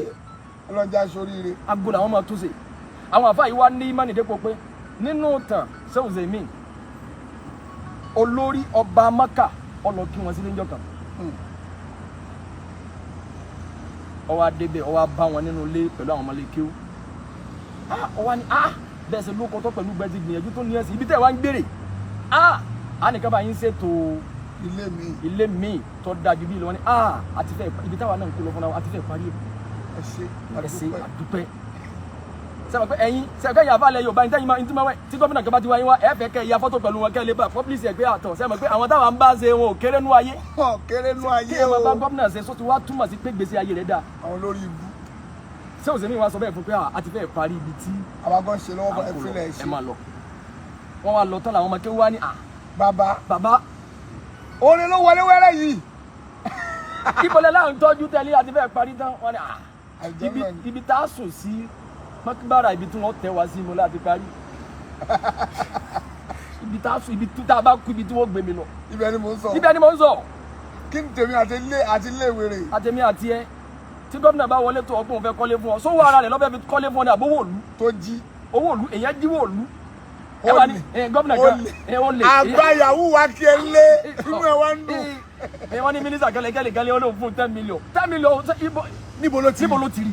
ọlọ́jà sóríire. agbo làwọn máa tún ṣe. àwọn àfáà yìí wá ní ìmánì dépò pé nínú tàn sẹ́wùzẹ̀ mi olórí ọba Mákà ọlọ kí wọn sílé ńjọ́ kan ó wá débẹ̀ ó wá bá wọn nínú ilé pẹ̀lú àwọn ọmọlékéw ó wá ní bẹ́ẹ̀ ṣe lóko tó pẹ̀lú gbẹ́dì gbìyànjú tó ní ẹ̀sìn ibi tẹ́ ẹ̀ wá ń gbèrè nìkan bá yín ṣètò ilé mi tó dájú bí lọ́wọ́ ní àti fẹ́ ibi táwa náà ń kó lọ fún wa àti fẹ́ parí ẹ̀ ṣe àdúpẹ́ sẹ́wọ̀n pé ẹ̀yin àfàlẹ́ Yorùbá ní tẹ́yìn máa ń túmọ̀ wẹ̀ tí gómìnà kan bá ti wáyé wá ẹ fẹ́ kẹ́ ya fọ́tò pẹ̀lú wọn kẹ́ lè bá pọ́pílìsì ẹ̀ pé àtọ̀ sẹ́wọ̀n pé àwọn táwọn ń bá ṣe wọn ò kéré nú ayé. kéré nú ayé o. kí ẹ máa bá gómìnà ṣe sọ ti wá túmọ̀ sí pé gbèsè ayé rẹ̀ dáa. àwọn olórí ibú. ṣé òṣèlú wa sọ bẹ́ẹ̀ fún pé a ti fẹ́ parí ibi tí. àwọn gan ṣe lọ́wọ́ ẹ fi lẹ̀ ṣe. ẹ máa lọ wọ́n wá lọ tán làwọn ọmọ kéwú wá ní bàbá orin ló wọlé wẹ́rẹ́ yìí. ìbọ̀lẹ̀ láà ń tọ́jú tẹ́lẹ̀ àti fẹ́ parí tán wọ́n ní ibi tá a sùn sí makibara ibi tí wọ́n tẹ́ wá sí mo láti parí ibi tá a sùn ibi tá a bá kú ibi tí wọ́n gbé mi lọ. ibẹ̀ ni mò ń sọ. kí ni tèmi àti ilé ìwé rẹ̀. àtèmi àti ẹ tí gómìnà bá wọlé tó ọgbọ́n fẹ́ kọ́lé fún ọ sówó ara rẹ̀ lọ́fẹ́ fi kọ́lé fún ọ ní àbówó òlu. tó jí owó òlu èyàn jíwó òlu. ẹ wà ní gómìnà kan ó lè. àgbáyàwó wa kí ẹ lé inú ẹ wá ń dùn. wọ́n ní mínísítà kẹ́lẹ́kẹ́lẹ́ ó lóun fún 10 million 10 million níbo ló ti rí.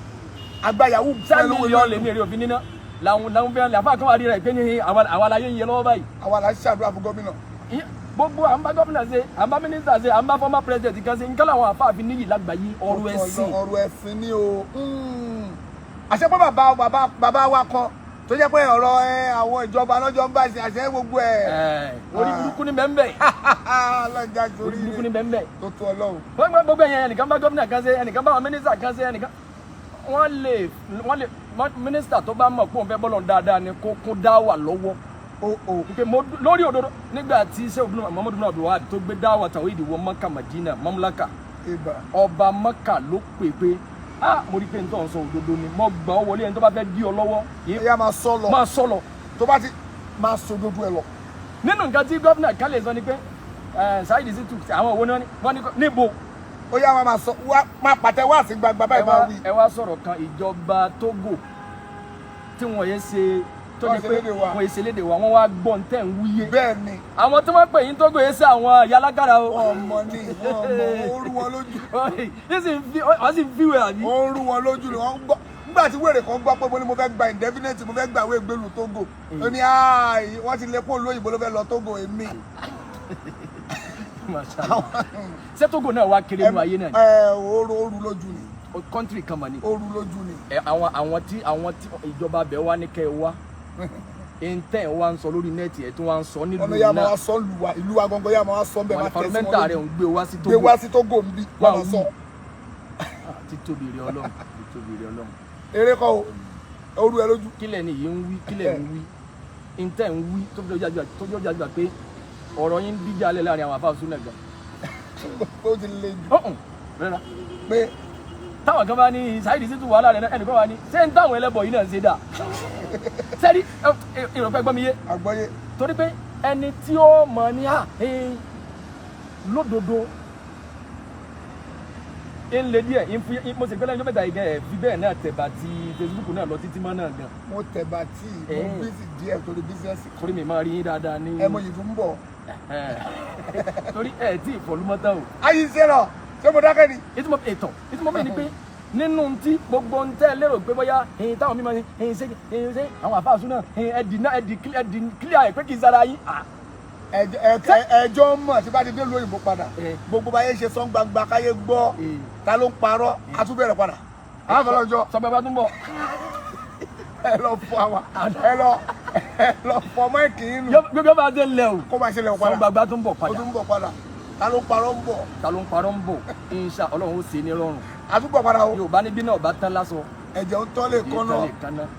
àgbáyàwó 10 million lèmi èrè òfin níná làwọn fẹ́ràn lè àfáà kan wà rí rẹ̀ pé ní àwọn aláyé ń yẹ lọ́wọ́ báyìí. àwọn aláṣẹ ṣàdúrà fún gómìnà. gbogbo à ń bá gómìnà ṣe à ń bá mínísítà ṣe à ń bá fọ́mà pírẹsidẹ̀ntì kan ṣe nǹkan làwọn àfáà fi níyì lágbàáyé ọ̀rọ̀ ẹ̀sìn. ọ̀rọ̀ ẹ̀sìn ni o. àṣẹ pé bàbá wa kan tó jẹ́ pé ọ̀rọ̀ àwọn ìjọba lọ́jọ́ ń bá ṣe àṣẹ gbogbo ẹ̀. orí burúkú ní bẹ́ẹ̀ lọ́jà torí orí burúkú ní bẹ́ẹ̀ tó tó Ọlọ́run. wọ́n gbogbo ẹ̀yẹn ẹnìkan bá gómìnà kan ṣe ẹnìkan bá mínísítà kan ṣe ẹnìkan wọ́n lè mínísítà tó bá mọ̀ pé òun fẹ́ bọ́lọ̀ dáadáa ni kó kún dáwà lọ́wọ́ lórí òdodo nígbà tí Sheikh Muhammadu bin Abdul tó gbé dáwà tàwídì wọ Mọ́kà Madina mamlaka ọba Mọ́kà ló pè pé mo rí pé n tó ń sọ òdodo ni mo gbà ọ wọlé ẹni tó bá fẹ́ dí ọ lọ́wọ́ ẹ̀yà máa sọ lọ tó bá ti máa sọ òdodo ẹ lọ. nínú nǹkan tí gómìnà kan lè sọ ni pé Saidi Shittu àwọn òwò náà wọ́n ní níbo. ó yá máa sọ máa pàtẹ wá sí gbangba báyìí máa wí. ẹ wá sọ̀rọ̀ kan ìjọba Togo tí wọ́n yẹ ṣe tó jẹ́ pé wọ́n yẹ ṣe lédè wa wọ́n wá gbọ́ ntẹ̀ ń wúyé. bẹ́ẹ̀ ni. àwọn tó máa pè yín Togo yẹ ṣe àwọn yalágàrà o. ọmọ ni ó rú wọn lójú. wọ́n sì ń fíwèé àbí. ó rú wọn lójú ni wọ́n gbọ́ nígbà tí wèrè kan gbọ́ pé mo ní mo fẹ́ gba indefinite mo fẹ́ gba ìwé ìgbélú Togo ó ní wọ́n ti lé kó lóyìnbó ló fẹ́ lọ Togo èmi. ṣé Togo náà wá kéré nínú ayé náà ni. Oru lójú ni. Kọ́ńtírì kan mà ní. Oru lójú ni. àwọn tí ìjọba bẹ̀ wá ní kẹ́ ẹ wá ntẹ́ wa ń sọ lórí nẹ́ẹ̀tì ẹ̀ tí wọ́n ń sọ nílùú náà. ọ̀nà yà máa sọ ìlú wa gangan yà máa sọ bẹ́ẹ̀ máa tẹ̀sí wọn lójú. pàrọ̀mẹ́ntà rẹ̀ ń gbé wá sí Togo. gbé wá sí Togo ń bí wọ́n máa sọ. títóbi rẹ̀ Ọlọ́run títóbi rẹ̀ Ọlọ́run. eré kọ́ o oru ẹ lójú. kílẹ̀ ni yìí ń wí kílẹ̀ ń wí ntẹ́ ń wí tó fi ọjà gbà pé ọ̀rọ̀ yín díjà lẹ̀ láàrin àwọn àfáà súnà gan. ó ti le jù. pé táwọn kan bá ní Saidi Shittu wàhálà rẹ̀ ẹnì kan wà ní ṣé ń táwọn ẹlẹ́bọ̀ yìí náà ṣe dà sẹ́rí ìrọ̀pẹ́ gbọ́ mi yé àgbọ́yé torí pé ẹni tí ó mọ̀ ní lódodo ń le díẹ̀ mo sì gbẹ́lẹ́ ẹjọ́ mẹ́ta ìgẹ́ ẹ̀ fi bẹ́ẹ̀ náà tẹ̀bà ti Facebook náà lọ títí mọ́ náà gan. mo tẹ̀bà tí mo bísí díẹ̀ torí bísíǹsì. torí mi máa rí yín dáadáa ní. mo yìí tún ń bọ̀. torí tí ìfọ̀lúmọ́tà o. ayé ṣe lọ ṣé mo dákẹ́ ni. ìtumọ̀ bẹ́ẹ̀ ni pé nínú tí gbogbo ń tẹ́ lérò pé bóyá táwọn mímọ ṣe àwọn àfáàsù náà ẹ̀dì kílíà ẹ̀ pé kì í sára yín. ẹjọ́ mọ̀ tí bá ti dé lu òyìnbó padà gbogbo báyé ṣe sọ gbangba káyé gbọ́ ta ló ń parọ́ a tún bẹ̀rẹ̀ padà. àwọn afọlọ́jọ́ sọ bàbá tún bọ̀. ẹ lọ fọ àwa ẹ lọ fọ ọmọ ìkìyìn nù. gbogbo bá dé lẹ o kó máa ṣe lẹ o padà sọ bàbá tún bọ̀ padà. ó tún bọ̀ padà ta ló ń parọ́ ń bọ̀. ta ló ń parọ́ ń bọ̀ insha Ọlọ́run ó ṣe ní rọrùn. a tún bọ̀ padà o. Yorùbá níbí náà bá tán lásọ. ẹ̀jẹ̀ ń tọ́ lè kọ́nà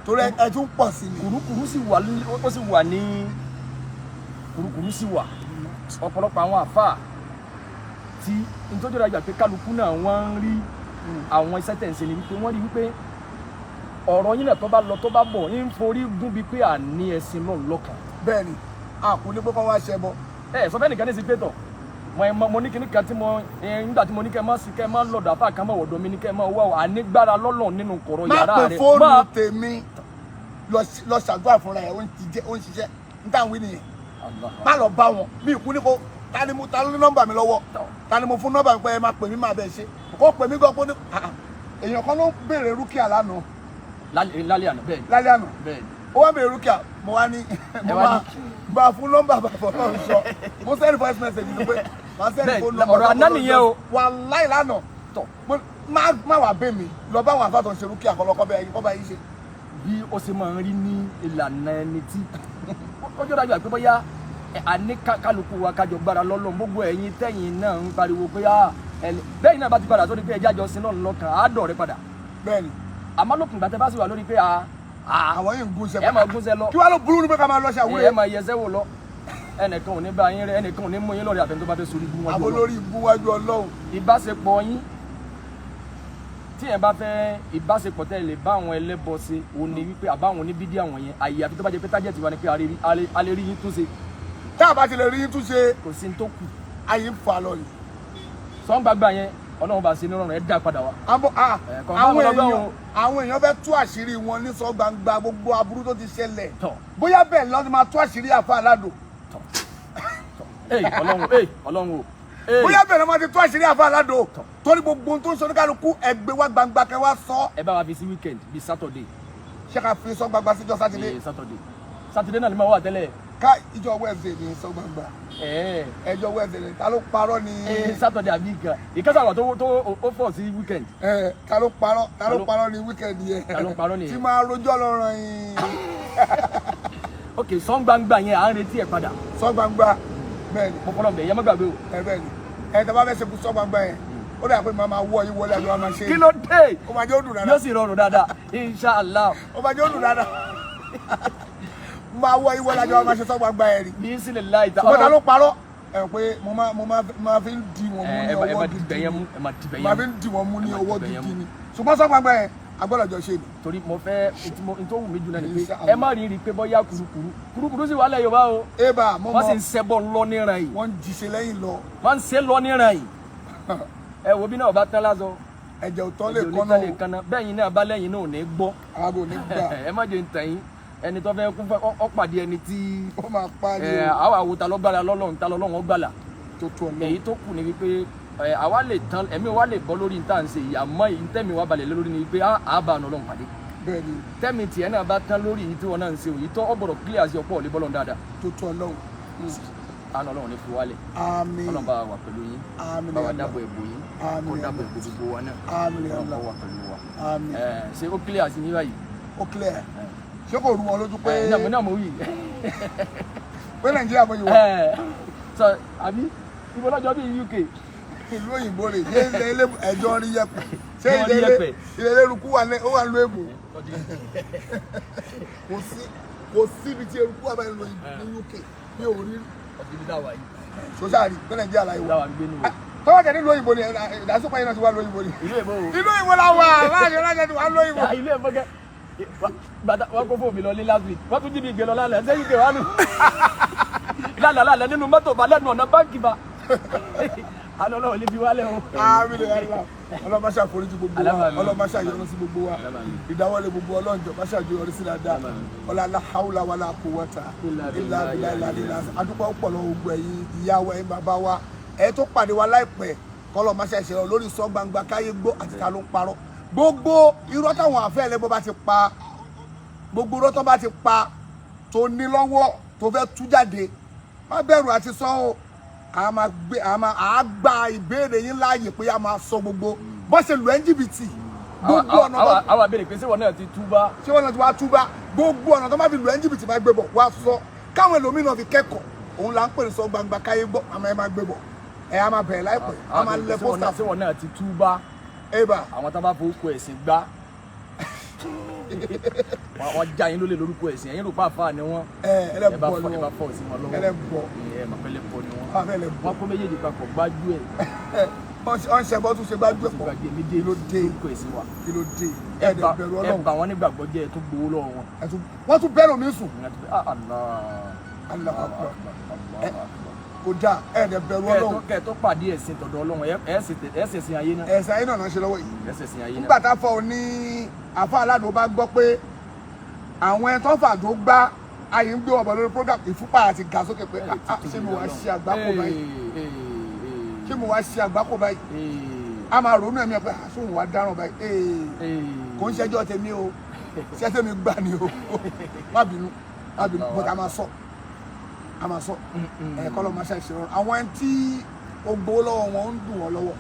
torí ẹ tún pọ̀ sí ni. kùrukùru sì wà kùrukùru sì wà ọ̀pọ̀lọpọ̀ àwọn àfáà tí nítorí ìrajà pé kálukú náà wọ́n ń rí àwọn iṣẹ́ tẹ̀ ń ṣe ni wípé wọ́n rí wípé ọ̀rọ̀ yín náà tó bá lọ tó bá bọ̀ ń forí gún bíi pé àní ẹ̀sìn náà lọ́kàn. bẹ́ẹ̀ni a kò ní pé kọ́ wá ṣẹ bọ. Sọ fẹ́ nìkan ní sí pé tọ̀ mo ní kíní kan tí mo nígbà tí mo ní kẹ́ máa sì kẹ́ máa lọ́dọ̀ àfáà kan máa wọ̀dọ̀ mi ní kẹ́ máa wá o ànígbára lọ́lọ́ nínú kọ̀rọ̀ yàrá rẹ̀. má pè fóònù tèmi lọ ṣàdúrà fúnra ẹ̀ ó ń ṣiṣẹ́ ń tà ń wí nìyẹn má lọ bá wọn bí ìkú ní kó ta ló ní nọ́mbà mi lọ́wọ́ ta ni mo fún nọ́mbà mi pé ẹ máa pè mí máa bẹ̀ ṣe kó pè mí gan pé èèyàn kan ló béèrè rúkìá lánàá. lálẹ́ àná bẹ́ẹ̀ ni. lálẹ́ àná bẹ́ẹ̀ ni. ó wá béèrè rúkìá mo wá ní mo máa fún nọ́mbà bàbá náà sọ mo send voice message ní pé máa send phone number. ọ̀rọ̀ àná nìyẹn o. wàláhì lánàá má wà bẹ́ mi lọ bá àwọn àfàtàn ṣe rúkìá kọlọ́kọ́ bẹ́ẹ̀ yìí ṣe. bí ó ṣe máa ń rí ní ìlànà ẹni tí ọjọ́ dájú àpé bóyá àní kálukú wa kájọ gbára lọ́lọ́ gbogbo ẹ̀yin tẹ̀yin náà ń pariwo pé bẹ́ẹ̀ náà bá ti padà sórí pé ẹja jọ sí náà lọ́kàn á dọ̀ rẹ padà. bẹ́ẹ̀ni. àmọ́ lókun gbàtẹ́ bá sì wà lórí pé àwọn yìí ń gúnṣẹ́ ẹ máa gúnṣẹ́ lọ. kí wàá ló burú ní pé ká máa lọ ṣàwúrẹ́. ẹ máa yẹsẹ́ wò lọ ẹnìkan ò ní bá yín rẹ ẹnìkan ò ní mú yín lọ́rẹ̀ àfẹn tó bá fẹ́ sórí ibú wájú Ọlọ́run. àbò lórí ibú wájú Ọlọ́run. ìbáṣepọ̀ yín tí ẹ bá fẹ́ ìbáṣepọ̀ tẹ́ lè bá àwọn ẹlẹ́bọ ṣe òun ni wípé àbáwọn oníbídí àwọn yẹn àyè àfi tó bá jẹ pé tájẹ̀tì wa ni pé a lè rí yín túnṣe. tá a bá ti lè rí yín túnṣe kò sí ní tó kù. ayé ń fa lọ ni. sọ́ngbàgbà yẹn Ọlọ́run bá ṣe ní rọrùn ẹ dá padà wá. àwọn èèyàn fẹ́ tú àṣírí wọn ní sọ gbangba gbogbo aburú tó ti ṣẹlẹ̀ bóyá bẹ́ẹ̀ lọ́ọ́ ti máa tú àṣírí àfa aládùn. Ọlọ́run o. bóyá bẹ́ẹ̀ lọ́ọ́ máa ti tú àṣírí àfa aládùn torí gbogbo ohun tó ń sọ ní kálukú ẹgbẹ́ wa gbangba kẹ́ wá sọ. ẹ bá wa fi sí weekend bíi Saturday. ṣé ká fi sọ gbangba síjọ́ sátidé. Saturday náà ni máa wà tẹ́lẹ̀. ká ìjọ Wednesday ní sọ gbangba. ẹjọ́ Wednesday ní ta ló parọ́ ní. Saturday àbí ìkẹsà wà tó ó fọ̀ sí weekend. ta ló parọ́ ní weekend yẹn. ta ló parọ́ nìyẹn. tí máa rojọ́ lọ́rọ̀ yín. ok sọ́ngbangba yẹn à ń retí ẹ̀ padà. sọ́ngbangba bẹ́ẹ̀ ni. mo fọlọ́ bẹ̀ yẹn má gbàgbé o. bẹ́ẹ̀ ni tẹ́ bá fẹ́ ṣe kú sọ́ngbangba yẹn ó dà pé màá wọ yín wọlé àbí wàá máa ṣe. kí ló dé. ó máa jẹ́ ó dùn dáadáa. yóò sì rọrùn dáadáa inshallah. ó máa jẹ́ ó dùn dáadáa. máa wọ ìwọ lájọ máa ṣe sọ́gbàgbà ẹ̀ rí. bí sílẹ̀ láì ta. ṣùgbọ́n ta ló parọ́ ẹ̀ pé mo máa fi ń di wọn mú ní ọwọ́ gidi ni máa fi ń di wọn mú ní ọwọ́ gidi ni ṣùgbọ́n sọ́gbàgbà ẹ̀ agbọ́dọ̀ ṣe ni. torí mo fẹ́ tó wù mí jù náà ni pé ẹ má rí i pé bóyá kurukuru sì wà lẹ̀ Yorùbá o. eba mo mọ wọ́n sì ń ṣẹbọ lọ níran yìí. wọ́n ń jíṣe lẹ́yìn lọ. wọ́n ń ṣe lọ níran yìí. ẹ wo bí náà bá tán lásán. ẹ̀jẹ̀ òtọ́ lè kọ́nà o bẹ́ẹ̀ yín náà bá lẹ́yìn náà ò ní gbọ́. àgò ní gbà. ẹ má jẹ́ ń tàn yín ẹni tó fẹ́ kú ọ pàdé ẹni tí ó máa pa ni o. àwọn àwòtá lọ́gbàlà lọ́lọ́run ta lọ́lọ́run gbàlà. tó tó ọlọ́run. èyí tó kù ni wípé àwa lè tán ẹ̀mí wa lè bọ́ lórí níta ń ṣe àmọ́ èyí tẹ́mi wa balẹ̀ lórí ni wípé àbá àná ọlọ́run pàdé. bẹ́ẹ̀ni. tẹ́mi tiẹ̀ náà bá tán lórí èyí tí wọn náà ń ṣe òyì tó ọgbọ̀dọ̀ clear sí ọ̀pọ̀ òlé bọ́lọ̀ dáadáa. tó tó ọlọ́run. àná ọlọ́run ní fi wálẹ̀. àmín. ọlọ́run bá wà pẹ̀lú yín. àmín. bá wa dábọ̀ ẹ̀bù yín. àmín. kó dábọ̀ ẹ̀bù gbogbo wa náà. àmín. ọlọ́run bá wà pẹ̀lú wa. àmín. ṣé ó clear sí yín báyìí. ó clear. ṣé kò rú wọn lójú pé. náà mo wí. pé Nàìjíríà bó yìí wọ. sọ àbí ibo lọ́jọ́ bíi UK. ìlú òyìnbó rè ṣé ilé ẹjọ́ rí yẹpẹ̀ ṣé ilé eruku wà ló èbò kò sí ibi tí eruku wà báyìí lọ ní UK ní òrí sọ́sàrì pé Nàìjíríà láyé wọ tọ́wọ́ tẹ̀ nílùú òyìnbó ni ìdásípọ̀ yìí náà ti wá lóyìnbó ni ìlú òyìnbó la wà láàjọ ti wá lóyìnbó. ilé ìbò kẹ wọn kó fóònù mi lọ ní last week wọn tún jí mi gbé lọ lálẹ́ ṣé UK wà nù lálẹ́ nínú mọ́tò bá lẹ́nu ọ̀nà báńkì bá alọ́lọ́wọ́ lè fi wálẹ̀ o. ọlọ́mọṣà foríjì gbogbo wa ọlọ́mọṣà yọ́nú sí gbogbo wa ìdáwọ́lé gbogbo ọlọ́njọ́ máṣà jọ yọrí sí dáadáa ọlọ́lá haúlá wà láàkó wọ́ta ìlà ìlà àdúgbò pọ̀ lọ́wọ́ gbogbo ẹ̀yin ìyàwó ẹ̀yin bàbá wa ẹ̀ tó pàdé wa láìpẹ́ kọ́lọ́ máṣà ìṣẹ̀lẹ̀ lórí sọ gbangba káyé gbó àti ta ló ń parọ́ gbogbo irọ́ táwọn àfẹ́ ẹlẹ́bọ bá ti pa gbogbo irọ́ tó bá ti pa tó ní lọ́wọ́ tó fẹ́ tú jáde má bẹ̀rù àti sọ ọ́ a gba ìbéèrè yín láàyè pé a máa sọ gbogbo bó ṣe lù ẹ́ ń jìbìtì gbogbo ọ̀nà tó àwọn àbẹ̀rẹ̀ pé ṣé wọn náà ti túbá gbogbo ọ̀nà tó má fi lù ẹ́ ń jìbìtì máa gbé bọ̀ wá sọ káwọn ẹlòmíràn fi kẹ́kọ̀ọ́ òun là ń pè ní sọ gbangba káyé gbọ́ àmọ́ ẹ máa gbé bọ̀ ẹ á máa bẹ̀rẹ̀ láìpẹ́ a máa lẹ pósítà ṣé wọn náà ti túbá eba àwọn tá bá fowó kọ ẹ̀sìn gbá wọ́n já yín lólè lórúkọ ẹ̀sìn ẹ̀yin rò pa àfáà ni wọ́n ẹ bá fọ́ sí wọn lọ́wọ́ ẹ mà pẹ́lẹ́ bọ́ ni wọ́n kó méjèèjì papọ̀ gbájú ẹ̀ wọ́n ṣe bọ́ tún ṣe gbájú ẹ̀ pọ̀ kí ló dé lórúkọ ẹ̀sìn wa kí ló dé ẹ̀ẹ́dẹ̀ bẹ̀rù Ọlọ́run ẹ bà wọ́n nígbàgbọ́ jẹ́ ẹ tún gbowó lọ́wọ́ wọn wọ́n tún bẹ̀rù mi sùn kò dáa ẹ̀ẹ́dẹ̀ bẹ̀rù Ọlọ́run kẹ́ẹ̀ tó pàdé ẹ̀sìn tọ̀dọ̀ Ọlọ́run ẹ̀ẹ́sìn ayé náà ẹ̀sìn ayé náà ṣe lọ́wọ́ yìí ẹ̀ẹ́sìn ayé náà nígbà tá a fọ ní àfa aládùn bá gbọ́ pé àwọn ẹ̀ tó fà tó gbá ayé ń gbé ọ̀bọ̀ lórí program ìfúnpá àti ga sókè pé ṣé mo wá ṣe àgbákò báyìí a máa ronú ẹ̀mí ẹ̀ pé sóhun wá dáràn báyìí kò ń ṣẹjọ́ tèmi o ṣẹ́tẹ́ mi gbà ni o má bínú bọ́tà a máa sọ kọ́ ló máa ṣàìṣe rọrùn àwọn ẹni tí ó gbowó lọ́wọ́ wọn ń dùn wọ́n lọ́wọ́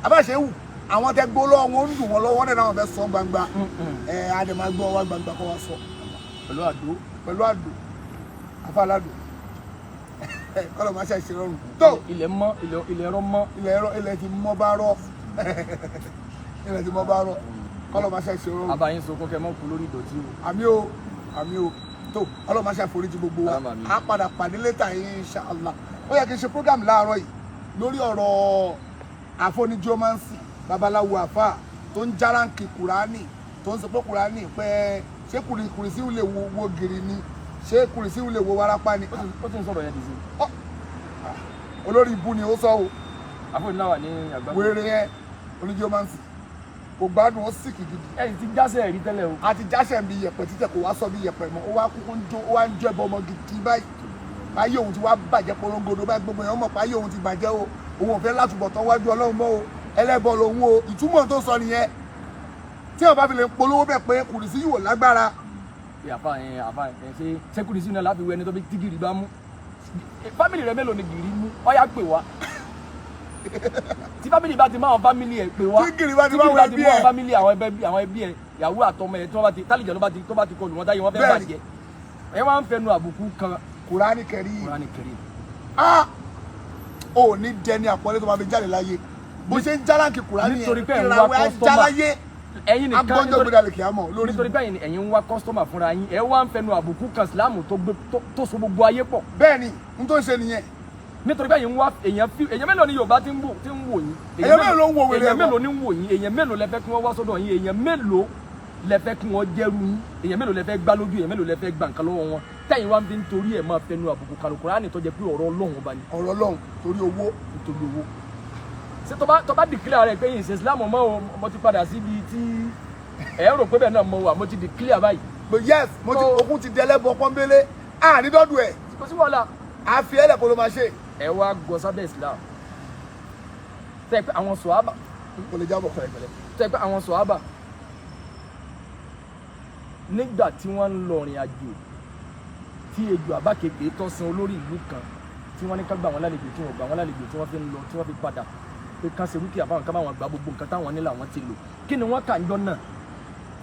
abáṣe wù àwọn tẹ gbowó lọ́wọ́ wọn ń dùn wọ́n lọ́wọ́ wọ́n dẹ̀ náà wọ́n fẹ́ sọ gbangba adé máa gbọ́ wá gbangba kọ́ wá sọ pẹ̀lú àdó afáládò kọ́ ló máa ṣàìṣe rọrùn tó ilẹ̀ mọ́ ilẹ̀ ẹ̀rọ mọ́ ilẹ̀ ti mọ́ bá rọ́ ilẹ̀ ti mọ́ bá rọ́ kọ́ ló máa ṣàìṣe rọrùn abayín sunkún kẹ́ mọ́ kú lórí ìdọ̀tí o àmì o tó Ọlọ́run máa ṣàforíjì gbogbo wa á padà pàdé létà inshallah ó yẹ kí n ṣe program láàárọ̀ yìí lórí ọ̀rọ̀ àfoníjómánsì babaláwo àfà tó ń járáǹkì kùránì tó ń sọ pé kùránì pé ṣé kùrìsí lè wo gìrì ni ṣé kùrìsí lè wo wárápá ni. ó ti ń sọ̀rọ̀ yẹn dì sí. olórí ibu ni ó sọ o. àfọ̀nìláwà ní àgbà. wèrè yẹn oníjómánsì kò gbádùn ó sì kìkìdì. ẹ̀yìn ti jáṣẹ́ rí tẹ́lẹ̀ o. a ti jáṣẹ́ bí yẹ̀pẹ̀ títẹ̀ kò wá sọ bí yẹ̀pẹ̀ mọ́ ó wá kúkú ń jó ó wá ń jẹ́ bọ́ ọmọ gidi báyìí ayé òun ti wá bàjẹ́ porongodo báyìí gbogbo èèyàn mọ̀ pé ayé òun ti bàjẹ́ o òun ò fẹ́ látùbọ̀tán wájú Ọlọ́run mọ́ o ẹlẹ́bọ lòun o ìtumọ̀ tó sọ nìyẹn tí wọn bá fi lè polówó bẹ́ẹ̀ pé kùrìsí yìí wò lágbára. àfa ṣé kùrìsí náà láfi wẹ ẹni tó bí gìrì bá mú fámìlì rẹ mélòó ni gìrì mú ọyá pè wá tí fámìlì bá ti máa wọn fámìlì ẹ pè wá tí gìrì bá ti máa wọn ẹbí ẹ fámìlì àwọn ẹbí ẹ ìyàwó àtọmọ ẹ tí wọn bá ti tálíjà tó bá ti kọlù wọn táyé wọn fẹ́ bàjẹ́ ẹ wá ń fẹnu àbùkù kan Kùránì Kẹ́rímù ò ní dẹni àpọ́nlé tó máa fi jáde láyé bó ṣe ń jáláǹkì Kùránì nítorí pé ẹ̀yin wá kọ́sítọ́mà ẹ̀yin nìkan nítorí pé ẹ̀yin ń wá kọ́sítọ́mà fúnra yín ẹ wá ń fẹnu àbùkù kan sílámù tó so gbogbo ayé pọ̀. bẹ́ẹ̀ni n tó ń ṣe nìyẹn. nítorí pé ẹ̀yin ń wá èèyàn mélòó ni Yorùbá ti ń wò yín. èèyàn mélòó ló ń wò wèrè èèyàn mélòó ni ń wò yín èèyàn mélòó lẹ fẹ́ kí wọ́n wá sọ́dọ̀ yín èèyàn mélòó lẹ fẹ́ kí wọ́n jẹ́rú yín èèyàn mélòó lẹ fẹ́ gbá lójú èèyàn mélòó lẹ fẹ́ gbà nǹkan lọ́wọ́ wọn tẹ́yìn wá ń fi nítorí ẹ̀ máa fẹnu àbùkù Kùránì tó jẹ́ pé ọ̀rọ̀ Ọlọ́run ọba ni. ọ̀rọ̀ Ọlọ́run torí owó. nítorí owó. ṣé tó bá dìkílẹ̀ rẹ̀ pé yìí ṣe Islam mọ́ o mo ti padà síbi tí ẹ̀ rò pé bẹ́ẹ̀ náà mo wà mo ti dìkílẹ̀ báyìí. but yes mo ti okun ti dẹlẹ́bọ pọ́nbélé ní dọ́dún ẹ̀. kò sí wàhálà. a fi ẹlẹ́ kó ló máa ṣe. ẹ wá gọ sábẹ́ Islam tẹ́ pé àwọn sọ̀hábà kò lè jábọ̀ tẹ́ pé àwọn sọ̀hábà nígbà tí wọ́n ń lọ rìn àjò tí ejò àbákẹ́gbẹ́ tó sin olórí ìlú kan tí wọ́n ní ká gbà wọ́n lálejò tí wọ́n gbà wọ́n lálejò tí wọ́n fi ń lọ tí wọ́n fi padà pé ká ṣe rúkìá fáwọn ká bá wọn gba gbogbo nǹkan táwọn nílò àwọn ti lò kí ni wọ́n kà ń jọ náà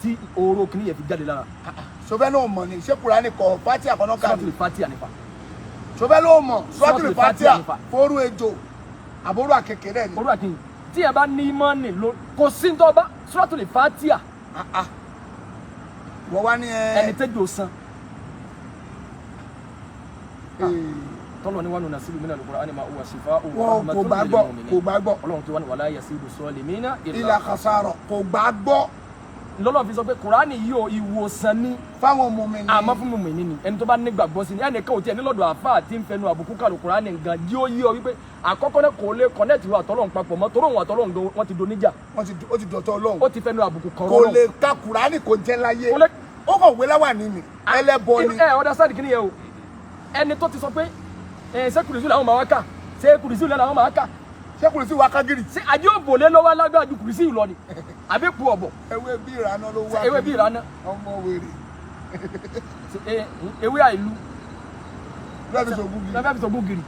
tí oró kìíní yẹn fi jáde lára. sọfẹ́ ló mọ̀ ní ṣé Kùránì kọ Fátíà kan náà kà ní. Suratul Fátíà nípa. sọfẹ́ ló mọ̀ Suratul Fátíà fóró ejò àbúrò àkèkèrè ni. oró àkèkèrè tí ẹ bá ní ìmánì ló kò sí ní tọ́ba Suratul Fátíà. wọ́n wá ní ẹni tẹ́jọ́ san. tọ́lọ̀ ni wọ́n nù nasibu mina al-Qur'ani ma huwa shifa'un wa rahmatun lil mu'minin. kò gbàgbọ́. Ọlọ́run tí wọ́n ní wala yazidu zalimina illa khasara kò gbàgbọ́. lọ́lọ́ fi sọ pé Kùránì yìí ò ìwòsàn ní. fáwọn mùmínì. àmọ́ fún mùmínì ni ẹni tó bá nígbàgbọ́ sí ni ẹnì kan ò tiẹ̀ nílọ́dọ̀ àfa àti nfẹnu àbùkù kàlù Kùránì gan jí ó yí ọ wípé àkọ́kọ́ náà kò lè kọ́nẹ́ẹ̀tì wa àtọ́lọ́run papọ̀ mọ́ torí òun àtọ́lọ́run gan wọ́n ti do níjà. ó ti dọ̀tọ̀ Ọlọ́run. ó ti fẹnu àbùkù kan kò lè ka Kùránì kò jẹ́ láyé. ó kàn wé láwà nínú ẹlẹ́bọ ni. ọ̀dà sáà kìíní yẹn o ẹni tó ti sọ pé ṣé kùrìsì làwọn máa wá kà ṣé kùrìsì làwọn máa kà ṣé kùrìsì wá kágìrì. ṣé àjẹ́ òbòlé ló wá lágbára ju kùrìsì lọ ni àbí pu ọ̀bọ̀. ewé bí ìraná ló wá. ewé bí ìraná. ọmọ wèrè. ewé àìlú. lọ́fẹ́ fi sọ̀gùn gírì.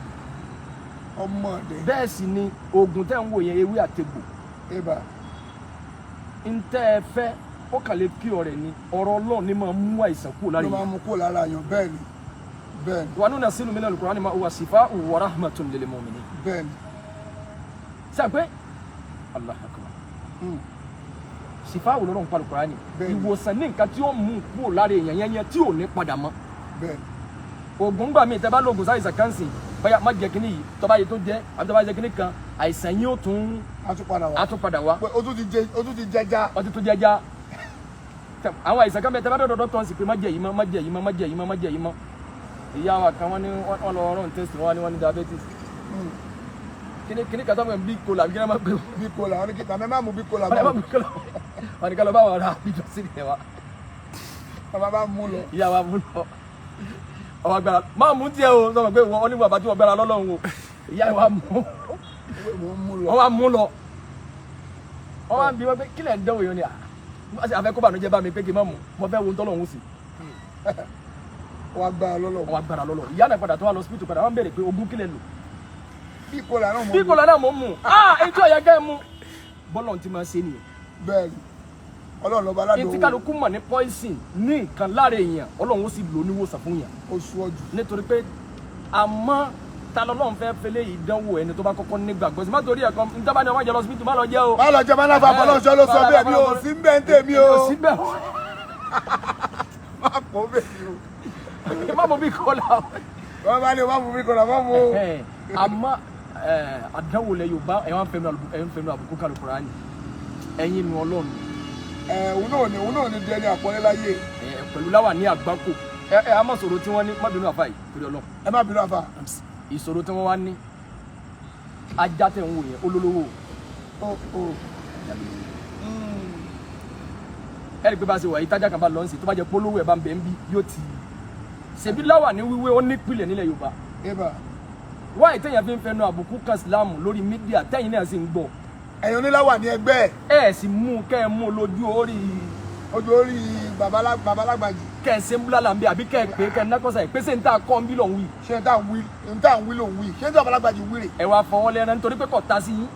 ọmọ ọ̀dẹ. bẹ́ẹ̀ sì ni oògùn tẹ́ ń wò yẹn ewé àtegbò. ntẹ́ ẹ fẹ́ ó kàn lè kí ọ̀rẹ́ ni ọ̀rọ̀ Ọlọ́run ni máa mú àìsàn kúrò lára yẹn. ló máa mú kúrò lára yẹn bẹ́ẹ̀ ni bẹ́ẹ̀ ni. wa nunazzilu mina al-Qur'ani ma huwa shifa'un wa rahmatun lil mu'minin. bẹ́ẹ̀ ni. sàpé Allah akbar. ṣìfà wò lọ́rùn pa Al-Qur'ani ìwòsàn ní nǹkan tí ó mú kúrò lára èèyàn yẹn tí ò ní padà mọ́ oògùn gbà mí tẹ́ bá lóògùn sáyẹ̀sà kánsì báyà má jẹ kínní yìí tọ́ba yìí tó jẹ́ àbí tọ́ba yìí jẹ kínní kan àìsàn yìí ó tún àtúpadà wá o tún ti jẹja àwọn àìsàn kan bẹ tẹ́ bá dọ̀dọ̀ tọ́ sí pé má jẹ yìí mọ́ ìyá wa kan wọ́n ní wọ́n lọ rán test wọ́n ní diabetes kíní kàtà mọ̀ bí kola bí kíní máa gbé bí kola wọ́n ní kíkà mẹ́ máa mú bí kola wọ́n ní ká lọ bá wọn ra àbíjọ sí ìrẹ̀ wa bàbá bá mú lọ ìyá wa mú lọ ọwọ́ agbára máa mú tiẹ̀ o sọ pé wọ́n ní bàbá tí wọ́n gbára lọ́lọ́run o ìyá wa mú wọ́n wá mú lọ wọ́n wá ń bí wọ́n pé kílẹ̀ ń dánwò yẹn ni àfẹ́ kó bànújẹ́ bá mi pé kí n má mú mo fẹ́ wo tọ́lọ́run sí wọ́n agbára lọ́lọ́ ìyá náà padà tó wà lọ hospital padà wọ́n bẹ̀rẹ̀ pé ogún kílẹ̀ lò bí kola náà mọ̀ mú ètò ẹ̀yẹ kẹ́ mú bọ́lọ̀ ti máa ṣe nìyẹn bẹ́ẹ̀ni ọlọ́run lọ́ba aládùn tí kálukú mọ̀ ní poison ní nǹkan lára èèyàn ọlọ́run ó sì lò níwòsàn fún yàn oṣù ọjọ́ nítorí pé àmọ́ ta lọ́lọ́run fẹ́ fẹlẹ́ ìdánwò ẹni tó bá kọ́kọ́ nígbàgbọ́ sí má torí ẹ̀kọ́ níta ní ọmọ ìjọ lọ síbítù má lọ jẹ́ o. má lọ jẹ́ má láfa fọlọ́nṣọ́ ló sọ bẹ́ẹ̀ mi ò sí ń bẹ́ẹ̀ ń tèmi o. sí bẹ́ẹ̀ má kó bẹ́ẹ̀ ni o. má mú bí kọ́lá o. wọ́n bá ní má mú bí kọ́lá má mú o. àmọ́ àdánwò lẹ Yorùbá ẹ̀wọ̀n fẹ́nu àbùkù Al-Qur'ani ẹ̀yin nu Ọlọ́run. òun náà ní dẹni àpọ́nlé láyé. pẹ̀lú láwà ní àgbákò a má sọ̀rọ̀ tí wọ́n ní má bínú àfà yìí torí Ọlọ́run. ẹ má bínú àfà. ìṣòro tí wọ́n wá ní ajá tẹ̀ ń wò yẹn olólówó. ẹ̀rí pé bá a ṣe wà yìí tájà kan bá lọ sí tó bá jẹ́ polówó ẹ̀ bá ń bẹ̀ ń bí yóò ti ṣèbí láwà ní wíwé ó nípìlẹ̀ nílẹ̀ Yorùbá. wá ìtẹ̀yàn fi ń fẹnu àbùkú kan Islam lórí mídíà tẹ̀yìn náà sì ń gbọ́. ẹ̀yin oníláwà ní ẹgbẹ́ ẹ̀ sì mú kẹ́ ẹ mú lójú orí babalágbàjì. kẹ́ ẹ ṣe ń búlálà ń bí àbí kẹ́ ẹ pé kẹ́ ẹ nákọ́sà ẹ̀ pé ṣé ń tà kọ́ ń bí lòun wí. ṣé ń tà ń wí lòun wí ṣé ń tà babalágbàjì wí rè. ẹ wá fọwọ́ lẹ́nu nítorí pé kò ta sí yín.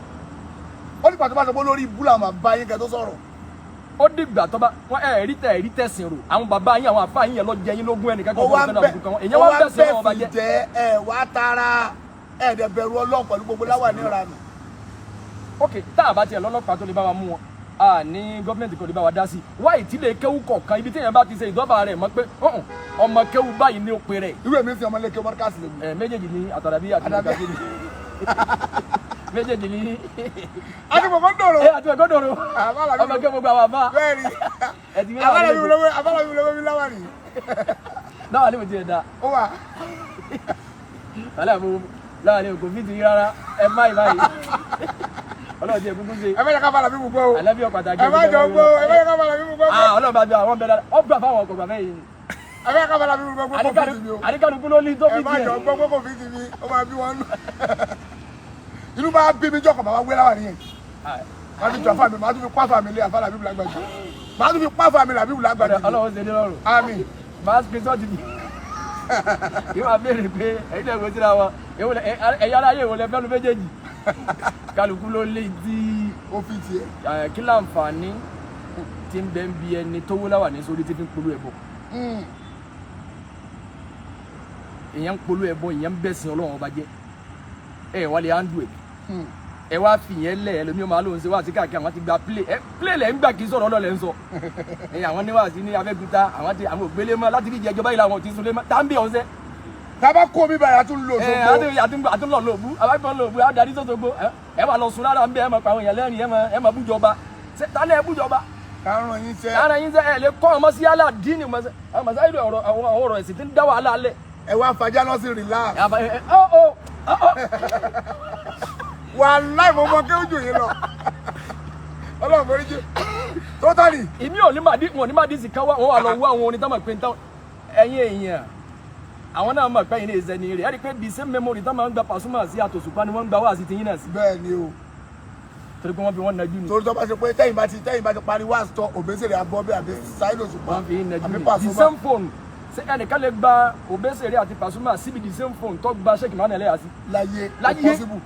ó ní pàtó bá sọ pé lórí búlà máa bá yín kẹ́ tó sọ̀rọ̀. ó dìgbà tó bá wọn ẹ̀rí tẹ̀sìn rò àwọn bàbá yín àwọn àfáà yín yẹn lọ jẹ yín lógún ẹnìkan kan fún ọ̀gbẹ́ni àbùkù kan èèyàn wá ń bẹ̀sẹ̀ wọn bá jẹ́. ẹ wá tara ẹ dẹ̀ bẹ̀rù Ọlọ́run pẹ̀lú gbogbo láwà ní ìranù. ok tá a bá tiẹ̀ lọ́lọ́pàá tó lè bá wa mú wọn a ní gọ́ọ̀mẹ̀ntì kò lè bá wa dá sí i wá ìtìlẹ̀ kéwú kọ̀ọ̀kan ibi téèyàn bá ti ṣe ìdọ́bà rẹ̀ mọ́ pé ọmọ kéwú báyìí ní òpin rẹ̀. irú èmi ń sin ọmọ ilé kéwú mọ́ríkàsì lè mú. méjèèjì ní àtàràbí àti àgbàdì méjèèjì ní. àtìmọ̀kọ́ dòrò. àtìmọ̀kọ́ dòrò ọmọ kéwú gbogbo àwọn àbá. bẹ́ẹ̀ni abala mi lọ́wọ́ mi láwà ní. láwà ní mo ti ẹ̀ da. ó wà. láwà ní kò fi ti rárá ẹ báyìí ọlọ́run jẹ́ gbogbo ṣe. ẹ bẹ́ẹ̀ ká bala mi mú gbọ́ o. àlẹ́ bí ọ̀pàtà jẹ́ ẹ bá jọ gbọ́ ẹ bẹ́ẹ̀ ká bala mi mú gbọ́. ọlọ́run bá jọ àwọn bẹ̀rẹ̀ ọgbà fáwọn ọkọ̀ gbàgbẹ́ yìí. ẹ bẹ́ẹ̀ ká bala mi mú gbọ́ kó fi ti mi o. àdìkànnùkú ló ní tó fi tiẹ̀. ẹ bá jọ gbọ́ kó fi ti mi ó máa bí wọn nù. inú bá bí mi jọkọ̀ bàbá wé láwà nìyẹn. màá tún jọ fámi màá tún fi pàfà mi lé àfàlà bíbélì àgbàjì. màá tún fi pàfà mi là bíbélì àgbàjì. ọlọ́run ṣe ní lọ́rùn. àmín. màá fi sọ́ọ̀tì mi. yóò máa béèrè pé ẹ̀yin náà gbèsè ra wọn ẹ̀yà aláyè ìwọlẹ̀ fẹ́nu méjèèjì kálukú ló lé tí ó fi tiẹ̀. kí láǹfààní tí ń bẹ ń bi ẹni tó wó láwà ní sórí tí fi ń polú ẹbọ. èèyàn ń polú ẹbọ èèyàn ń bẹ̀sìn Ọlọ́run ọba jẹ́ ẹ wà lè handle ẹ wá fìyẹn lẹ̀ ẹlòmíì máa lóun ṣe wá sí káàkiri àwọn ti gba play lẹ̀ ń gbà kí sọ̀rọ̀ ọlọ́lẹ̀ ń sọ àwọn níwáàsí ní Abẹ́òkúta àwọn ògbélé mọ́ láti fi jẹ ìjọba ìlà àwọn ò ti sunlé mọ́ tá ń bí ọ̀sẹ̀. tábà kó mi báyìí àtún lò sógbó. àtún lọ lòbú àbákan lòbú adarí sọ́sọ́gbó ẹ wà lọ sùn lára ń bẹ ẹ máa pa àwọn èèyàn lẹ́rìn ẹ máa bújọba tálẹ̀ ẹ bújọba. kárùn yín sẹ́ ẹ lè kọ́ ọmọ sí aládìní masáyìí àwọn ọ̀rọ̀ ẹ̀sìn tí ń dá wàhálà alẹ́. ẹ wá fàjà lọ sí relax. wàláì mo mọ kí ojú yìí lọ Ọlọ́run forí jì totally. ìmí ò ní má dí sí káwá wọn wà lọ wú àwọn onítàmọ̀ pé ẹ̀yin èèyàn àwọn náà mọ̀ pé ẹ̀yin lè zẹni rẹ̀ ẹ̀ rí pé the same memory tá máa ń gba Pasuma sí àtòṣùpá ni wọ́n ń gba wá sí tiyín náà sí. bẹ́ẹ̀ ni o. torí pé wọ́n fi wọ́n najú ni. torí tó bá ṣe pé tẹ́yìn bá ti parí wá sọ Obesere abọ́bẹ́ àbí Saidi Òṣùpá àbí Pasuma. the same phone ẹnìkan lè gba Obesere àti Pasuma síbi the same phone tó gba Shaykh Emmanuel sí. láyé possible.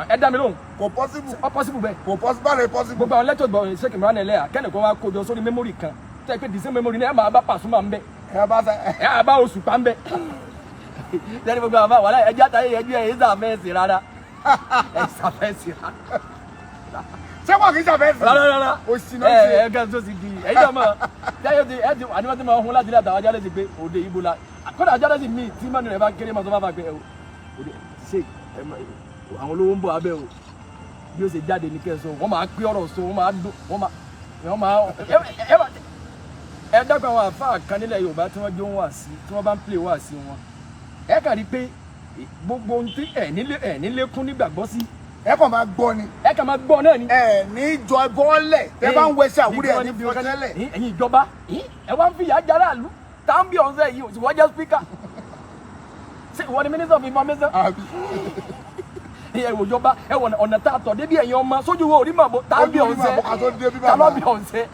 ẹ dá mi lóhùn. kò possible. ó possible bẹ́ẹ̀. kò possible. gbogbo àwọn lẹ́tọ̀ gbọ́ Shaykh Emmanuel kẹ́nìkan wá kó jọ sórí memory kan tẹ́ pé the same memory ní ẹ máa bá Pasuma ń bẹ. ẹ bá Òṣùpá ń bẹ. lẹ́ni gbogbo àwọn wàhálà ẹjẹ́ àtàyè ẹjẹ́ ẹ̀ ṣàfẹ́sì rárá ẹ̀ ṣàfẹ́sì rárá. ṣé wọn kì í ṣàfẹ́ sí. rárá òsì náà ṣe. ẹ̀ẹ́dẹ́gbẹ́ tó ti di ẹ̀yìn ọmọ ẹ̀ẹ́dì àníwọ̀n tí máa hún láti ilé àtàwọn ajálẹ̀ ti pé òde ìbò la kódà ajálẹ̀ sì mí tí mọ́nì rẹ̀ bá kéré máa tó bá bá pé òde ṣe àwọn olówó ń bọ̀ abẹ́ o bí ó ṣe jáde ní kẹsàn wọ́n máa pé ọ̀rọ̀ so wọ́n máa ẹ dákun àwọn àfáà kan nílẹ̀ Yorùbá tí wọ́n jó ń wà sí tí wọ́n bá ń play wà sí wọn ẹ kàn rí pé gbogbo ohun tí ẹ nílékún nígbàgbọ́ sí ẹ kàn máa gbọ́ ni. ẹ kàn máa gbọ́ náà ni. ẹ ní jọ bọ́ọ̀lẹ̀ tẹ bá ń wẹṣẹ àwúrẹ́ ẹ ní fi ọtẹ́lẹ̀. ẹ̀yin ìjọba ẹ wá ń fi ìyá jára àlú táǹbì ọ̀sẹ̀ yìí òsì wọ́n jẹ́ spíkà ṣé ìwọ ni minister of information. ẹ wò jọba ẹ wọ ọ̀nà tá a tọ̀ débi ẹ̀yin ọmọ sójú wo orí màbọ̀ táǹbì ọ̀sẹ̀ tálọ́bì ọ̀sẹ̀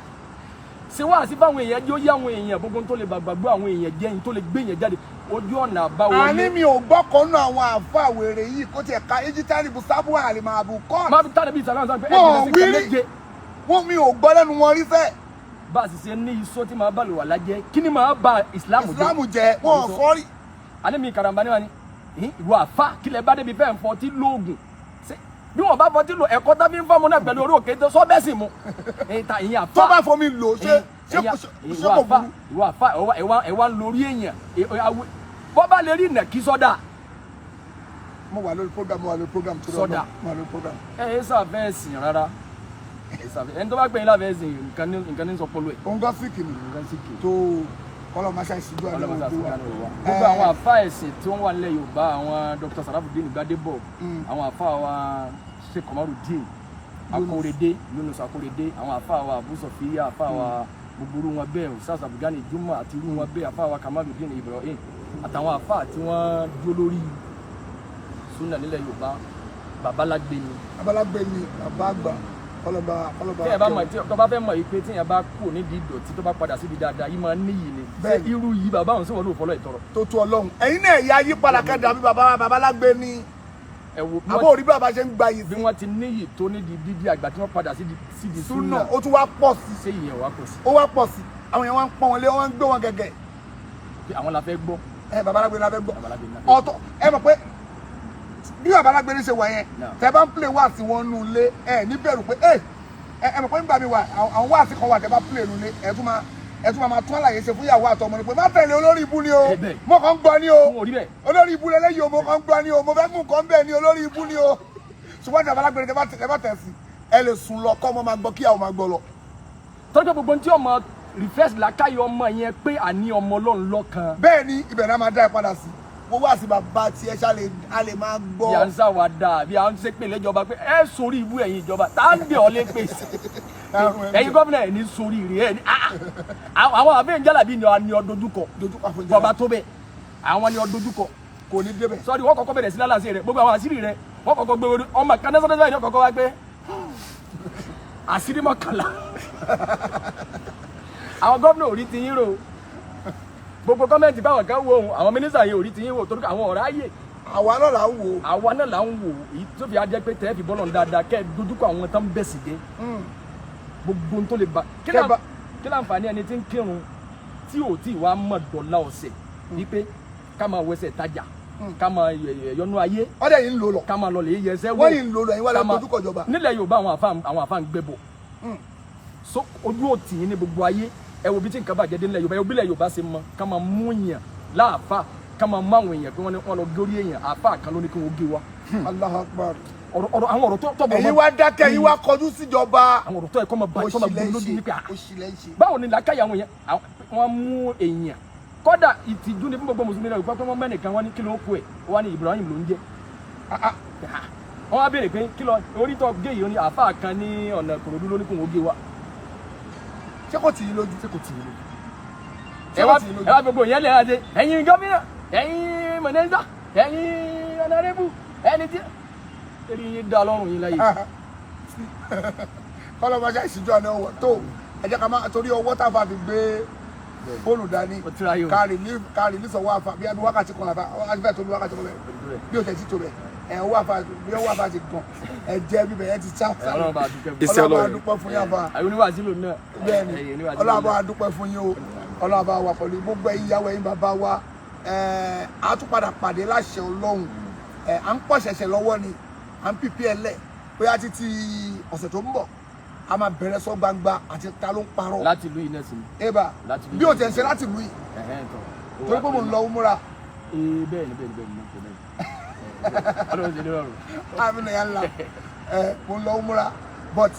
ṣé wàá sí fáwọn èèyàn jẹ́ ó yá àwọn èèyàn gbogbo tó lè gbàgbọ́ àwọn èèyàn jẹ́ yín tó lè gbé yẹn jáde ojú ọ̀nà àbáwọlé. àní mi ò gbọ́kàn nù àwọn àfa wèrè yìí kó tiẹ̀ ka ejitari busabu àlèmọ̀ àbùkọ́. má bí tálẹ̀ bí ìsàlẹ̀ àti wọn wírí wọn mi ò gbọ́ lẹ́nu wọn rí fẹ́. bá a sì ṣe ní iṣó tí màá bá lò wà lájẹ kí ni màá ba ìsìlámù jẹ wọn ò sọ rí. àní mi karamba ni wa ni ìwọ àfa kílẹ̀ bá débi fẹ́ẹ̀ fọ́ tí lóògùn bí wọn bá fọ́ tí lo ẹ̀kọ́ tá fi ń fọ́ọ̀mù náà pẹ̀lú orí òkè tó sọ bẹ́ẹ̀ sì mu. tó bá fọ mi lò ṣe kò burú. ìwọ àfa ẹ̀wà ń lórí èèyàn bọ́ bá lè rí ìnà kí sọ́dà. mo wà lórí program tó sọ́dà mo wà lórí program. ẹ sàfẹ́ ẹ̀sìn rárá ẹni tó bá gbẹ̀yìn láfẹ́ ẹ̀sìn nǹkan ní sọpọlọ ẹ̀. òun gan síkì ni tó kọ́lọ́ máa ṣàìsíjú àná òkú wa. gbogbo àwọn àfa ẹ̀sìn tí wọ́n wà nílẹ̀ Yorùbá àwọn Dr. Sarafudeen Gbadebo àwọn àfa wa Sheikh Komarudeen Akorede Yunus Akorede àwọn àfa wa Abu Sofiya àfa wa gbogbo wọn bẹ́ẹ̀ Ustaz Abdulgani Juma àti irú wọn bẹ́ẹ̀ àfa wa Kamaludeen Ibrahim àtàwọn àfa tí wọ́n dúró lórí sunna nílẹ̀ Yorùbá babalágbé ni. babalágbé ni bàbá àgbà kọlọba. tí ẹ bá mọ̀ tí tó bá fẹ́ mọ̀ yìí pé tí yẹn bá kú nídìí ìdọ̀tí tó bá padà síbi dáadáa yìí máa níyì ni. bẹ́ẹ̀ irú yìí bàbá òun sì wọ́n ló fọlọ́ ìtọ́rọ̀. tó tó Ọlọ́run ẹ̀yin náà ẹ̀yà yí padà kẹ́dà bí babalágbé ni. àbó orí bí bàbá ṣe ń gba yìí. bí wọ́n ti níyì tó nídìí dídí àgbà tí wọ́n padà síbi sunna ó tún wá pọ̀ sí. ṣé ìyẹn wá pọ̀ sí. ó wá pọ̀ sí àwọn yẹn wá ń pọ́n wọn lé wọ́n ń gbé wọn gẹ́gẹ́. àwọn la fẹ́ gbọ́. babalágbé la fẹ́ gbọ́ ọ̀tọ̀ ẹ mọ̀ pé bí babalágbé ní ṣe wà yẹn tẹ bá ń play wá sí wọn nù lé ẹ ní bẹ̀rù pé ẹ mọ̀ pé nígbà mi wà àwọn wá sí kan wà tẹ bá play nù lé ẹ tún máa tún àlàyé ṣe fún ìyàwó àtọmọ ni pé má tẹ̀lé olórí ibú ni o mo kàn ń gbọ́ ni o olórí ibú lẹ́lẹ́yìí o mo kàn ń gbọ́ ni o mo fẹ́ mú nǹkan bẹ́ẹ̀ ni olórí ibú ni o ṣùgbọ́n tí babalágbé tẹ bá tẹ̀ sí ẹ lè sùn lọ kọ́ ọmọ máa gbọ́ kí àwọn máa gbọ́ lọ. tọ́jú gbogbo tí ọmọ refresh làkàyè ọmọ yẹn pé àní ọmọ Ọlọ́run lọ́kan. bẹ́ẹ̀ ni ibẹ̀ náà máa dá ẹ padà sí wọ́n wá sí bàbá tí ẹ ṣáà a lè máa gbọ́. bí a ń sáwà dáa bí a ń ṣe pé lẹ́jọba pé ẹ sórí ibú ẹ̀yin ìjọba tá à ń bẹ̀ ọ́ lé pé ẹ̀yin gómìnà ẹ̀ ní sórí rẹ̀ ẹ̀ ní àwọn àbẹ̀yìn jálàbí ni ọdojúkọ bàbá tó bẹ̀ àwọn ni ọdojúkọ kò ní débẹ̀. sọ́ọ́dì wọ́n kọ́kọ́ bẹ̀rẹ̀ sí lálàsì rẹ̀ gbogbo àwọn àṣírí rẹ̀ wọ́n kọ́kọ́ gbé orí ọmọ kanẹ́sọ́dẹ́sọ́ yìí kọ́kọ́ wá gbé àṣírí mọ́kànlá àwọn gómìnà ò rí ti yín rò gbogbo kọ́mẹ́ǹtì báwọn kan wo ohun àwọn mínísítà yìí ò rí ti yín wò torí àwọn ọ̀rá yè. àwa náà là ń wò. àwa náà là ń wò èyí tó fi ajẹ́ pé tẹ́ẹ̀ fi bọ́lọ̀ ń dáadáa kẹ́ ẹ dojúkọ àwọn tán bẹ̀ sí dé. gbogbo tó lè ba kí láǹfààní ẹni tí ń kírun tí ò tí wàá mọ̀ dọ̀la ọ̀sẹ̀ wípé ká máa wẹsẹ̀ tajà ká máa yọnu ayé. ọdẹ yìí ń lò lọ. ká máa lọ lè yẹsẹ̀ wò. wọ́n yìí ń lò lọ ẹ̀yin wà lọ dojúkọ ìjọba. nílẹ̀ Yorùbá àwọn àfa ń gbẹ́bọ̀ so ojú òtì yín ní gbogbo ayé ẹ wo bí tí nǹkan bàjẹ́ dé nílẹ̀ Yorùbá ẹ wo bílẹ̀ Yorùbá ṣe mọ ká máa mú yàn láàfà ká máa mú àwọn èèyàn pé wọ́n lọ górí èèyàn àfà kan ló ní kí wọ́n gé wa. Allahu Akbar. àwọn ọ̀rọ̀ tó bọ̀ mọ́. èyí wá dákẹ́ èyí wá kọjú síjọba. àwọn ọ̀rọ̀ tó yẹ kọ́ máa bá gbogbo lójú nípa. báwo ni làákàyè àwọn èèyàn wọ́n mú èèyàn kọ́dà ìtìjú ni fún gbogbo mùsùlùmí rẹ̀ pé wọ́n mẹ́nìkan wọ́n ní kí ló kú ẹ̀ wọ́n ní Ibrahim ló ń jẹ́. wọ́n wá béèrè pé kí lọ orí tó gé yìí ó ní àfà kan ní ọ̀nà Ìkòròdú ló ní kí wọ́n gé wa. ṣé kò tì í lójú. ṣé kò tì í lójú. ẹ wá gbogbo yẹn lè ṣe ẹ̀yin gómìnà ẹ̀yin mọ̀nẹ́sà ẹ̀yin ọ̀nàrẹ́bù ẹni tí eré yín dá lọ́rùn yín láyé. kọ́lọ́ máa ṣe ìṣíjú àná ọwọ́ tó ẹ jẹ́ ká máa torí ọwọ́ tá a fà fi gbé fóònù dání káàrí nísọ̀wọ́ àfà bí ẹni wákàtí kan àfà wákàtí fẹ́ tó ní wákàtí kan bẹ̀ bí o tẹ̀ sí tó bẹ̀ ẹ̀ ọwọ́ àfà bí ọwọ́ àfà ti gan ẹ̀ jẹ́ bíbẹ̀ ẹ̀ ti sá. Ọlọ́run bá dúpẹ́ fún yín àfà. àwọn oníwàásílò náà. bẹ́ẹ̀ni Ọlọ́run bá dúpẹ́ fún yín o Ọlọ́run bá wà pẹ̀lú gbogbo ẹ̀yin ìyàwó ẹ̀yin bàbá wa a tún padà pàdé láṣẹ Ọlọ́run à ń pọ̀ ṣẹ̀ṣẹ̀ lọ́wọ́ ni à ń pípí ẹlẹ̀ pé a ti ọ̀sẹ̀ tó ń bọ̀ a máa bẹ̀rẹ̀ sọ gbangba àti ta ló ń parọ́. láti ìlú yìí náà sí ni. eba bí o tẹ̀ ṣe láti ìlú yìí torí pé mo ń lọ umura. bẹ́ẹ̀ ni ọlọ́run ṣe ní rọrùn. àmì nìyẹn ńlá mo ń lọ umura but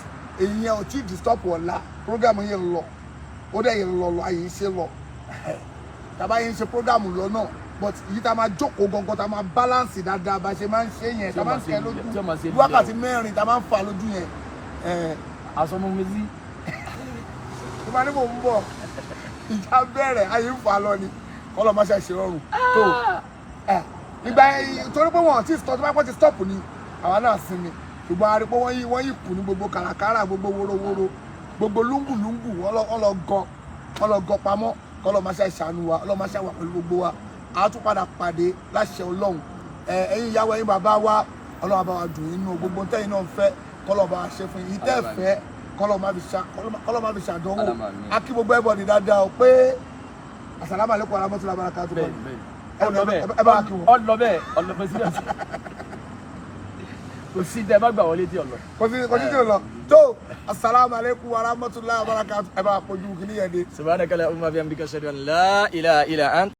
èyí yẹn ò tí ì disturb ọ̀la program yẹn lọ ó dẹ̀ yẹn lọ àyè ṣe lọ tàbá yẹn ṣe program lọ náà but èyí tá a máa jókòó gangan tá a máa balance dáadáa bá ṣe máa ń ṣe yẹn tá a máa ń ṣe lójú wákàtí mẹ́rin tá a máa ń fà lójú yẹn. asọmọ mi sí. tó bá ní mò ń bọ̀ ìjà bẹ̀rẹ̀ ayé ń fà lọ ni kọ́lọ́ máa ṣe àṣírọ́rùn tó ìgbà torí pé wọ́n ti stop tó bá pọ̀ ti stop ni àwa náà sinmi ṣùgbọ́n a rí pé wọ́n yí kù ní gbogbo kàràkàrà gbogbo worowóró gbogbo lúngùlúngù wọ́n lọ gọ pamọ́ kọ́lọ́ máa ṣe àṣàánú wa ọlọ́ máa ṣe àwà pẹ̀lú gbogbo wa a tún padà pàdé láṣẹ Ọlọ́run ẹ̀yin ìyàwó ẹ̀yin bàbá wa Ọlọ́run bá wa dùn inú gbogbo tẹ́yìn náà fẹ́ kọ́lọ́ bá wa ṣe fún yín tẹ́ fẹ́ kọ́lọ́ má fi ṣàdánwò a kí gbogbo ẹ̀bọ̀ ní dáadáa pé assalamu alaikum warahmatullahi wabarakatuh ẹ bá kí wọn. ọlọbẹ sílẹ̀ kò sí tẹ bá gbà wọlé tí ọlọ. kò sí tí ọlọ tó assalamu alaikum warahmatullahi wabarakatuh ẹ bá kojú kìnìyàn dé. subhanaka allahumma wa bihamdika ashhadu an la ilaha illa anta.